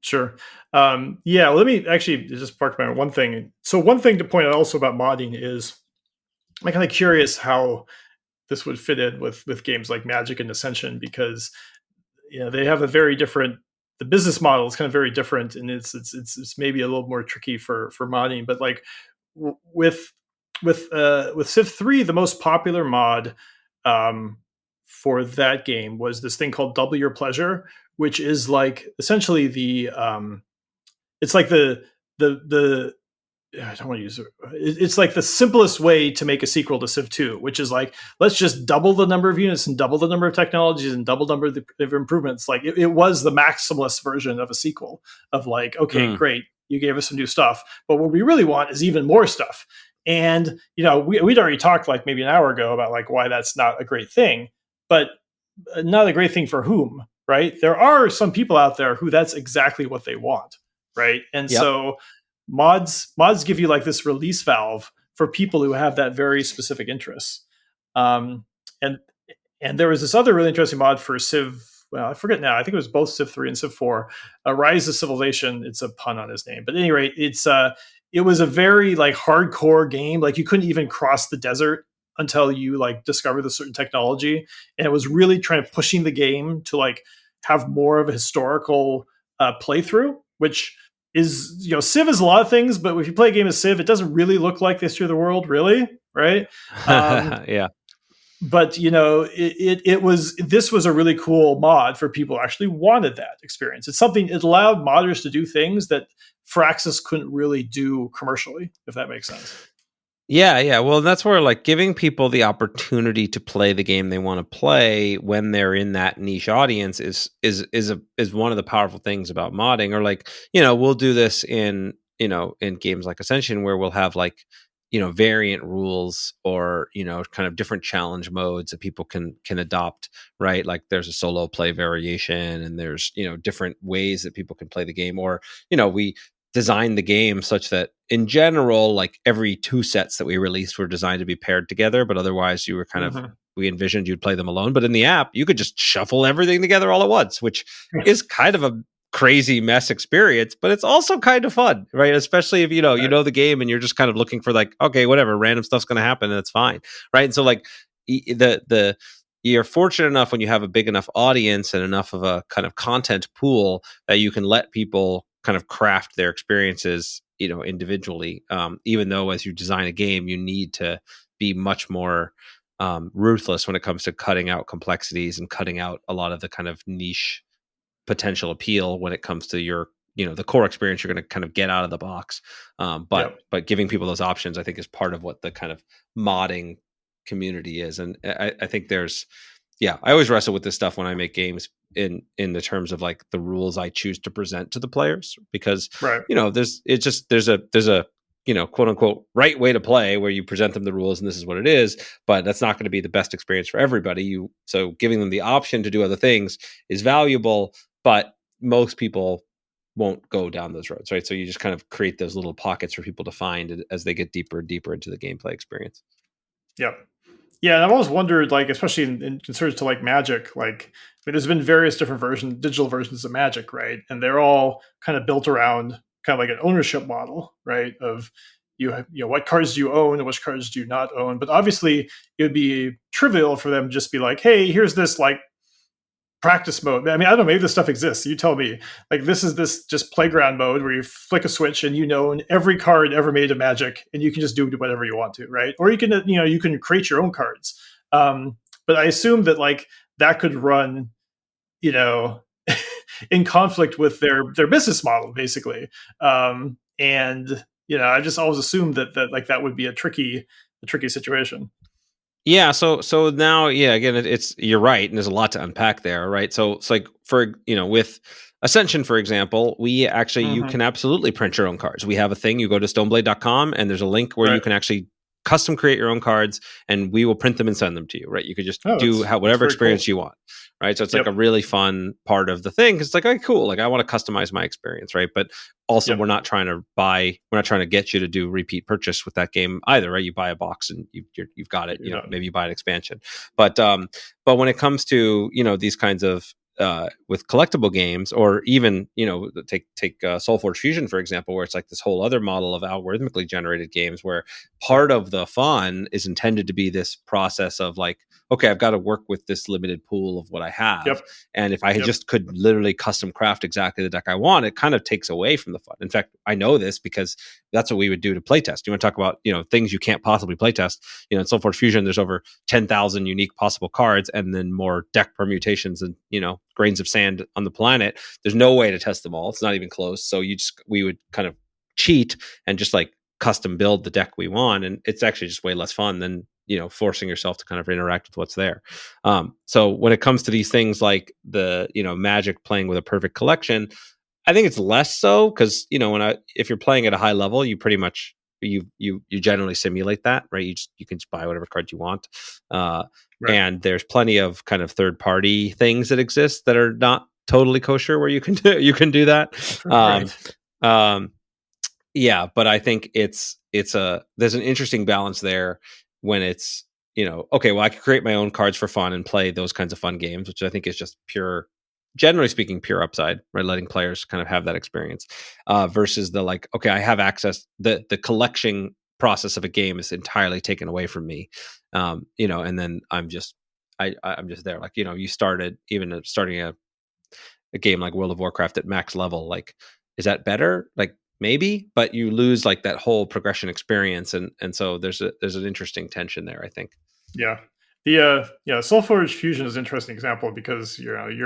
Sure. Yeah. Well, let me actually just park my one thing. So one thing to point out also about modding is, I'm kind of curious how this would fit in with games like Magic and Ascension, because they have a very different. The business model is kind of very different, and it's maybe a little more tricky for modding. But like, with Civ 3, the most popular mod um, for that game was this thing called Double Your Pleasure, which is like essentially it's like the I don't want to use it. It's like the simplest way to make a sequel to Civ 2, which is like, let's just double the number of units and double the number of technologies and double the number of improvements. Like, it was the maximalist version of a sequel of like, okay, Mm. great, you gave us some new stuff, but what we really want is even more stuff. And we'd already talked like maybe an hour ago about like why that's not a great thing, but not a great thing for whom, right? There are some people out there who that's exactly what they want, right? And Yep. so mods give you like this release valve for people who have that very specific interest. Um, and and there was this other really interesting mod for Civ. Well, I forget now. I think it was both Civ 3 and Civ 4. Rise of Civilization. It's a pun on his name, but at any rate, it was a very like hardcore game. Like you couldn't even cross the desert until you like discovered the certain technology, and it was really trying to pushing the game to like have more of a historical playthrough, which is, Civ is a lot of things, but if you play a game of Civ, it doesn't really look like the history of the world, really, right? Yeah. But this was a really cool mod for people who actually wanted that experience. It allowed modders to do things that Firaxis couldn't really do commercially, if that makes sense. Yeah. Well, that's where like giving people the opportunity to play the game they want to play when they're in that niche audience is one of the powerful things about modding. Or like, we'll do this in games like Ascension, where we'll have like, variant rules or, kind of different challenge modes that people can adopt, right? Like there's a solo play variation, and there's, different ways that people can play the game. Or, we design the game such that in general, like every 2 sets that we released were designed to be paired together, but otherwise you were kind of, we envisioned you'd play them alone. But in the app, you could just shuffle everything together all at once, which is kind of a crazy mess experience, but it's also kind of fun, right? Especially if you know the game and you're just kind of looking for like, okay, whatever, random stuff's going to happen and it's fine, right? And so like you're fortunate enough when you have a big enough audience and enough of a kind of content pool that you can let people kind of craft their experiences, individually. Even though as you design a game, you need to be much more ruthless when it comes to cutting out complexities and cutting out a lot of the kind of niche potential appeal when it comes to your, the core experience you're going to kind of get out of the box. But giving people those options, I think, is part of what the kind of modding community is. And I think there's, I always wrestle with this stuff when I make games in the terms of like the rules I choose to present to the players, because, there's a quote unquote right way to play where you present them the rules and this is what it is, but that's not going to be the best experience for everybody. So giving them the option to do other things is valuable, but most people won't go down those roads, right? So you just kind of create those little pockets for people to find as they get deeper and deeper into the gameplay experience. Yep. Yeah, and I've always wondered, like, especially in concerns to like Magic, like, there's been various different digital versions of Magic, right? And they're all kind of built around kind of like an ownership model, right? Of what cards do you own and which cards do you not own? But obviously, it would be trivial for them to just be like, hey, here's this like practice mode. I mean, I don't know, maybe this stuff exists. You tell me. Like, this is this just playground mode where you flick a switch and own every card ever made of Magic, and you can just do whatever you want to, right? Or you can, you can create your own cards. But I assume that like that could run, in conflict with their business model, basically. And I just always assumed that like that would be a tricky situation. Yeah. So now, again, it's you're right, and there's a lot to unpack there, right? So it's like for with Ascension, for example, we actually you can absolutely print your own cards. We have a thing. You go to stoneblade.com and there's a link where you can actually custom create your own cards, and we will print them and send them to you, right? You could just do whatever experience you want, right? So it's like a really fun part of the thing. It's like, okay, cool. Like I want to customize my experience, right? But also we're not trying to get you to do repeat purchase with that game either, right? You buy a box and you've got it, maybe you buy an expansion. But when it comes to, these kinds of with collectible games, or even take Soulforge Fusion, for example, where it's like this whole other model of algorithmically generated games where part of the fun is intended to be this process of like, okay, I've got to work with this limited pool of what I have, and if I just could literally custom craft exactly the deck I want, it kind of takes away from the fun. In fact, I know this because that's what we would do to playtest. You want to talk about things you can't possibly playtest? In Soulforge Fusion, there's over 10,000 unique possible cards, and then more deck permutations and grains of sand on the planet. There's no way to test them all. It's not even close. So we would kind of cheat and just like custom build the deck we want, and it's actually just way less fun than forcing yourself to kind of interact with what's there. So when it comes to these things like the Magic playing with a perfect collection, I think it's less so because if you're playing at a high level, you pretty much you generally simulate that, right? You can just buy whatever card you want. And there's plenty of kind of third party things that exist that are not totally kosher where you can do that. Yeah, but I think there's an interesting balance there when it's, okay, well, I could create my own cards for fun and play those kinds of fun games, which I think is just pure, generally speaking, pure upside, right? Letting players kind of have that experience, versus the like, okay, I have access, the collection process of a game is entirely taken away from me, and then I'm just there, like, you started, even starting a game like World of Warcraft at max level, like, is that better? Like, maybe, but you lose like that whole progression experience, and so there's an interesting tension there, I think. Yeah. The Soulforge Fusion is an interesting example because the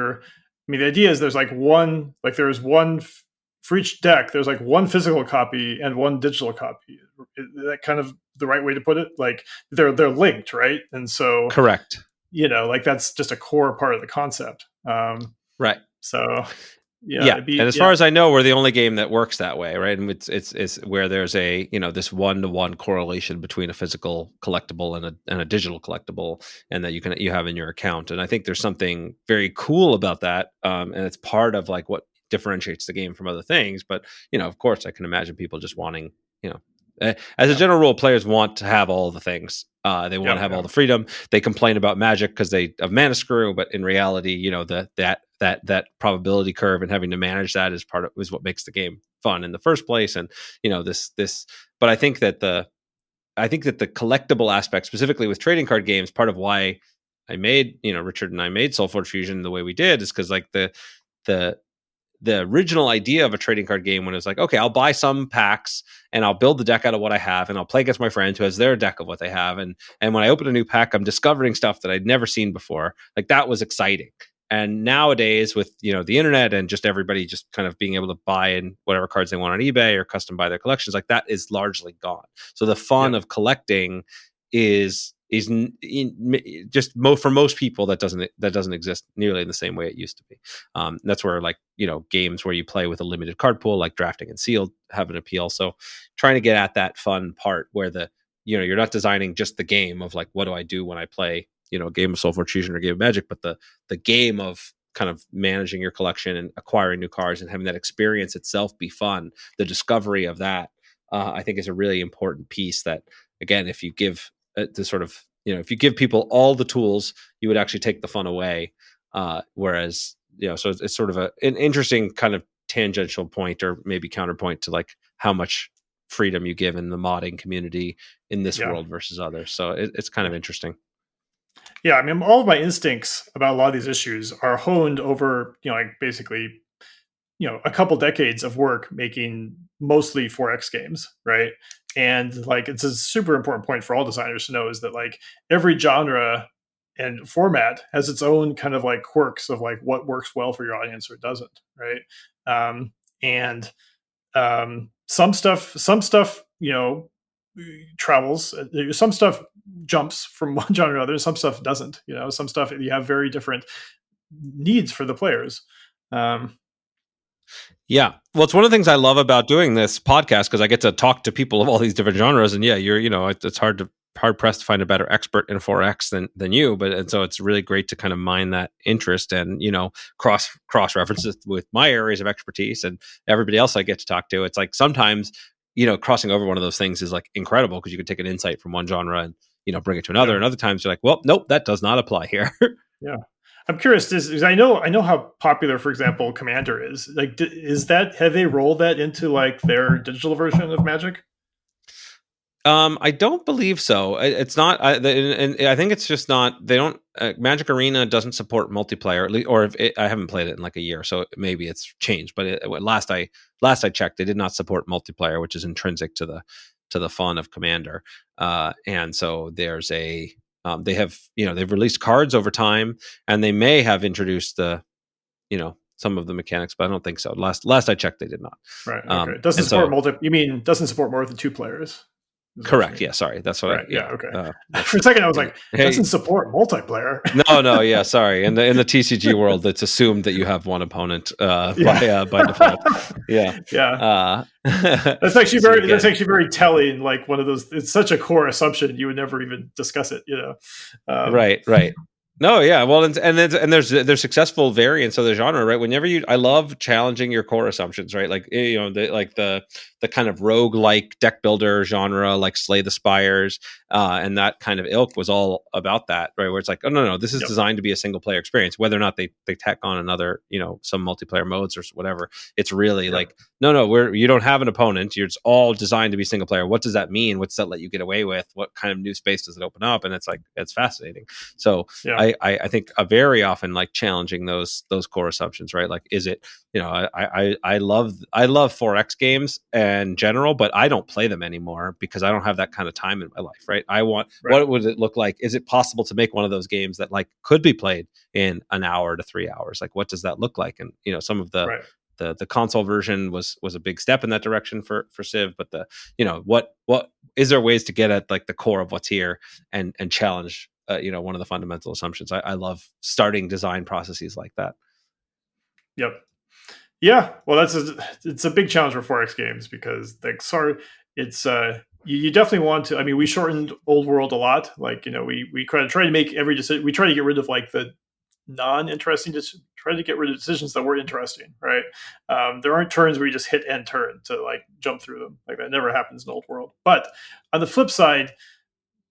idea is there's like for each deck, there's like one physical copy and one digital copy. Is that kind of the right way to put it? Like they're linked, right? And so, Correct. like that's just a core part of the concept. Right. So Yeah, and as far as I know, we're the only game that works that way, right? And it's where there's a this 1-to-1 correlation between a physical collectible and a digital collectible, and that you have in your account. And I think there's something very cool about that, and it's part of like what differentiates the game from other things. But of course, I can imagine people just wanting, as a general rule, players want to have all the things. They want to have all the freedom. They complain about Magic because they have mana screw, but in reality, that probability curve and having to manage that is what makes the game fun in the first place. And but I think that the collectible aspect, specifically with trading card games, part of why I made, Richard and I made Soulforge Fusion the way we did is because like the original idea of a trading card game, when it was like, okay, I'll buy some packs and I'll build the deck out of what I have and I'll play against my friend who has their deck of what they have. And when I open a new pack, I'm discovering stuff that I'd never seen before. Like that was exciting. And nowadays with, the internet and just everybody just kind of being able to buy in whatever cards they want on eBay or custom buy their collections, like that is largely gone. So the fun of collecting is just for most people that doesn't exist nearly in the same way it used to be. That's where like games where you play with a limited card pool like drafting and sealed have an appeal. So trying to get at that fun part where you're not designing just the game of like, what do I do when I play a game of Soulforge Fusion or a game of Magic, but the game of kind of managing your collection and acquiring new cards and having that experience itself be fun. The discovery of that I think is a really important piece that, again, if you give if you give people all the tools, you would actually take the fun away. Whereas, so it's sort of an interesting kind of tangential point or maybe counterpoint to like how much freedom you give in the modding community in this world versus others. So it's kind of interesting. Yeah, I mean, all of my instincts about a lot of these issues are honed over, basically, a couple decades of work making mostly 4X games, right? And like, it's a super important point for all designers to know is that like every genre and format has its own kind of like quirks of like what works well for your audience or doesn't, right? And some stuff, travels. Some stuff jumps from one genre to another. Some stuff doesn't. Some stuff you have very different needs for the players. Yeah. Well, it's one of the things I love about doing this podcast because I get to talk to people of all these different genres. And yeah, it's hard pressed to find a better expert in 4X than you. And so it's really great to kind of mine that interest and, cross references with my areas of expertise and everybody else I get to talk to. It's like sometimes, crossing over one of those things is like incredible because you can take an insight from one genre and, bring it to another. And other times you're like, well, nope, that does not apply here. Yeah. I'm curious. I know how popular, for example, Commander is. Like, have they rolled that into like their digital version of Magic? I don't believe so. It's not, and I think it's just not. They don't. Magic Arena doesn't support multiplayer, or I haven't played it in like a year, so maybe it's changed. But last I checked, they did not support multiplayer, which is intrinsic to the fun of Commander. And so there's they have they've released cards over time, and they may have introduced some of the mechanics, but I don't think so. Last I checked, they did not. Right. Okay. Doesn't support You mean doesn't support more than 2 players? Correct. Yeah. Sorry. That's what. Right. Okay. For a second, I was like, doesn't support multiplayer. No. Yeah. Sorry. In the TCG world, it's assumed that you have one opponent by default. Yeah. Yeah. That's actually very telling. Like one of those. It's such a core assumption you would never even discuss it. Right. No, yeah, well, and there's successful variants of the genre, right? I love challenging your core assumptions, right? Like the kind of rogue-like deck builder genre, like Slay the Spires, and that kind of ilk was all about that, right? Where it's like, oh no, this is Yep. designed to be a single player experience, whether or not they tack on another, some multiplayer modes or whatever. It's really Yep. like, no, you don't have an opponent. It's all designed to be single player. What does that mean? What's that let you get away with? What kind of new space does it open up? And it's like, it's fascinating. So Yeah. I think very often like challenging those core assumptions, right? Like, is it, I love 4X games in general, but I don't play them anymore because I don't have that kind of time in my life, right? Right. What would it look like? Is it possible to make one of those games that like could be played in an hour to 3 hours? Like, what does that look like? And some of Right. the console version was a big step in that direction for Civ, but what is there ways to get at like the core of what's here and challenge one of the fundamental assumptions. I love starting design processes like that. Yep. Yeah. Well, it's a big challenge for 4X games because it's you definitely want to. I mean, we shortened Old World a lot. Like we try to make every decision. We try to get rid of like the non-interesting. Just try to get rid of decisions that were interesting. Right. There aren't turns where you just hit end turn to like jump through them. Like that never happens in Old World. But on the flip side,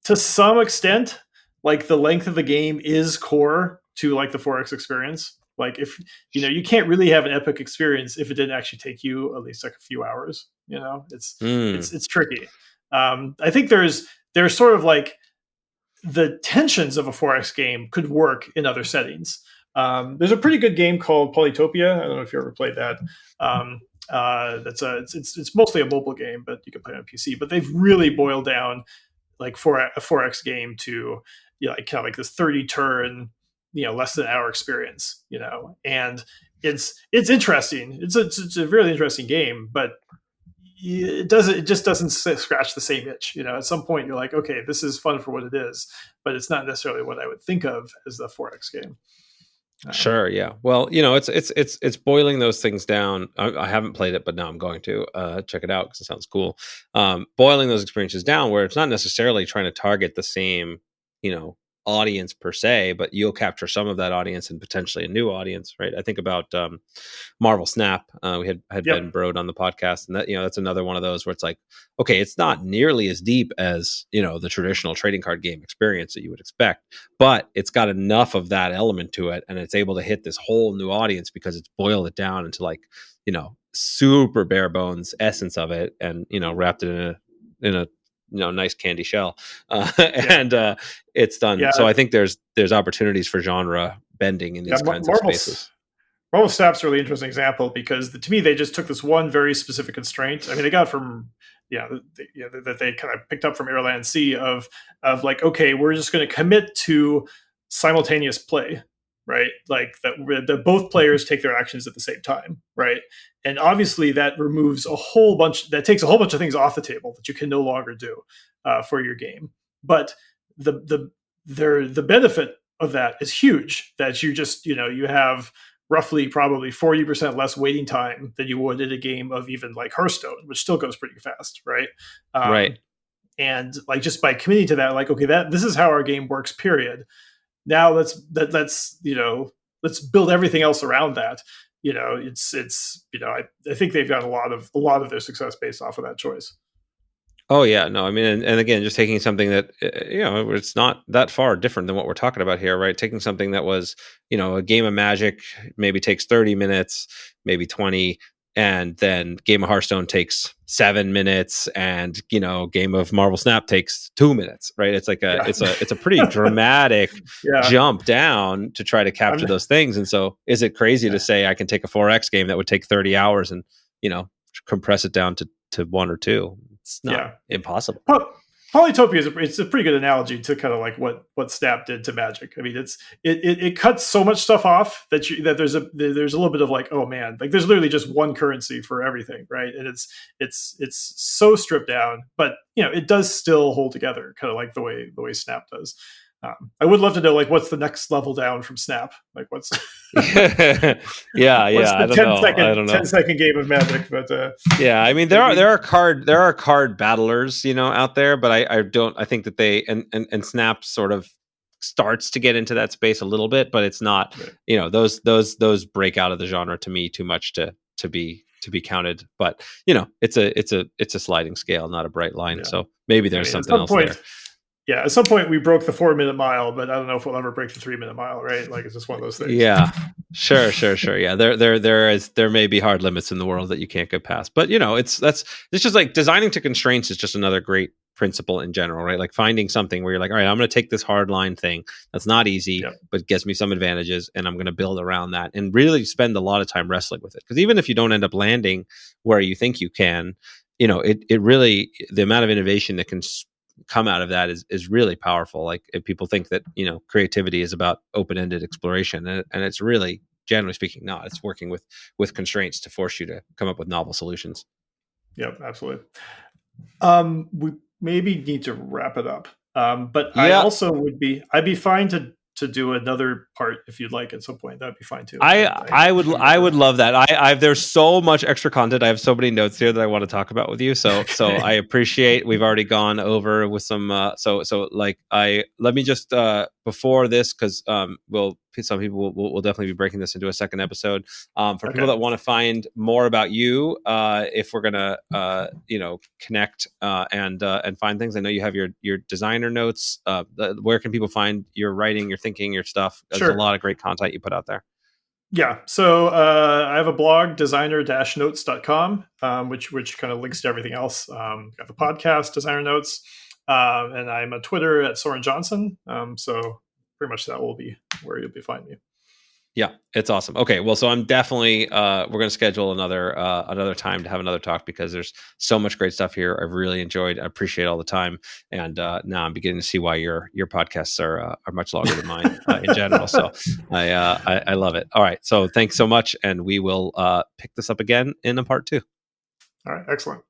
to some extent, like the length of the game is core to like the 4X experience. Like if you can't really have an epic experience if it didn't actually take you at least like a few hours. It's tricky. I think there's sort of like the tensions of a 4X game could work in other settings. There's a pretty good game called Polytopia. I don't know if you ever played that. It's mostly a mobile game, but you can play it on PC. But they've really boiled down like for a 4X game to like kind of like this 30 turn, less than an hour experience, and it's interesting. It's a really interesting game, but it just doesn't scratch the same itch. At some point you're like, okay, this is fun for what it is, but it's not necessarily what I would think of as the 4X game. Sure. Yeah. Well, it's boiling those things down. I haven't played it, but now I'm going to check it out because it sounds cool. Boiling those experiences down where it's not necessarily trying to target the same, audience per se, but you'll capture some of that audience and potentially a new audience, right? I think about Marvel Snap. We had Ben Yep. Brode on the podcast, and that's another one of those where it's like, okay, it's not nearly as deep as the traditional trading card game experience that you would expect, but it's got enough of that element to it, and it's able to hit this whole new audience because it's boiled it down into like super bare bones essence of it, and wrapped it in a nice candy shell, and it's done. Yeah. So I think there's opportunities for genre bending in these kinds of spaces. Marvel Snap's a really interesting example because to me they just took this one very specific constraint. I mean, they got it from that they kind of picked up from Airland Sea of like, okay, we're just going to commit to simultaneous play, right? Like that both players take their actions at the same time, right? And obviously that takes a whole bunch of things off the table that you can no longer do for your game. But the benefit of that is huge. That you have roughly probably 40% less waiting time than you would in a game of even like Hearthstone, which still goes pretty fast, right? Right. And like just by committing to that, like, okay, this is how our game works, period. Now let's build everything else around that. I think they've got a lot of their success based off of that choice. Oh yeah, no, I mean, and again, just taking something that it's not that far different than what we're talking about here, right? Taking something that was a game of Magic maybe takes 30 minutes, maybe 20, and then game of Hearthstone takes 7 minutes, and game of Marvel Snap takes 2 minutes, right? It's like it's a pretty dramatic jump down to try to capture those things. And so, is it crazy to say I can take a 4X game that would take 30 hours and compress it down to 1 or 2? It's not impossible. Polytopia it's a pretty good analogy to kind of like what Snap did to Magic. I mean, it cuts so much stuff off that there's a little bit of like, oh man, like there's literally just one currency for everything, right? And it's so stripped down, but it does still hold together, kind of like the way Snap does. I would love to know like what's the next level down from Snap. Like what's yeah. I don't know. 10-second game of Magic, but yeah. I mean, there are card battlers, out there, but I think that they and Snap sort of starts to get into that space a little bit, but it's not, those break out of the genre to me too much to be counted. But it's a sliding scale, not a bright line. Yeah. So maybe there's something else there. Yeah, at some point we broke the 4-minute mile, but I don't know if we'll ever break the 3-minute mile, right? Like, it's just one of those things. Yeah, sure. Yeah, there may be hard limits in the world that you can't get past, but it's just like designing to constraints is just another great principle in general, right? Like finding something where you're like, all right, I'm going to take this hard line thing that's not easy, but gets me some advantages, and I'm going to build around that, and really spend a lot of time wrestling with it. Because even if you don't end up landing where you think you can, it really, the amount of innovation that can come out of that is really powerful. Like, if people think that creativity is about open-ended exploration, and it's really, generally speaking, not. It's working with constraints to force you to come up with novel solutions. Yep, absolutely. We maybe need to wrap it up, but I also I'd be fine to do another part if you'd like at some point. That'd be fine too. I would love that. There's so much extra content. I have so many notes here that I want to talk about with you. So I appreciate, we've already gone over with some let me just before this, because some people will definitely be breaking this into a second episode. For people that want to find more about you, if we're gonna connect and find things. I know you have your designer notes. Where can people find your writing, your thinking, your stuff? There's a lot of great content you put out there. Yeah. So I have a blog, designer-notes.com, which kind of links to everything else. Got the podcast, Designer Notes, and I'm on Twitter at Soren Johnson. So pretty much that will be where you'll be finding me. Yeah, it's awesome. Okay, well, so I'm definitely we're going to schedule another time to have another talk, because there's so much great stuff here. I've really enjoyed. I appreciate all the time, and now I'm beginning to see why your podcasts are much longer than mine in general. So I love it. All right, so thanks so much, and we will pick this up again in a part 2. All right, excellent.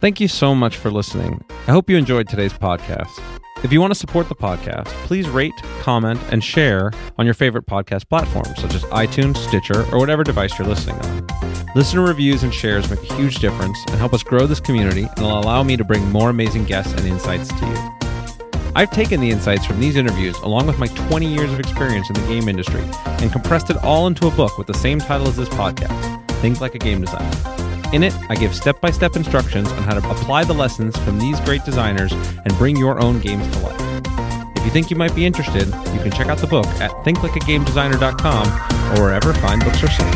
Thank you so much for listening. I hope you enjoyed today's podcast. If you want to support the podcast, please rate, comment, and share on your favorite podcast platforms, such as iTunes, Stitcher, or whatever device you're listening on. Listener reviews and shares make a huge difference and help us grow this community, and will allow me to bring more amazing guests and insights to you. I've taken the insights from these interviews, along with my 20 years of experience in the game industry, and compressed it all into a book with the same title as this podcast, Think Like a Game Designer. In it, I give step-by-step instructions on how to apply the lessons from these great designers and bring your own games to life. If you think you might be interested, you can check out the book at thinklikeagamedesigner.com or wherever fine books are sold.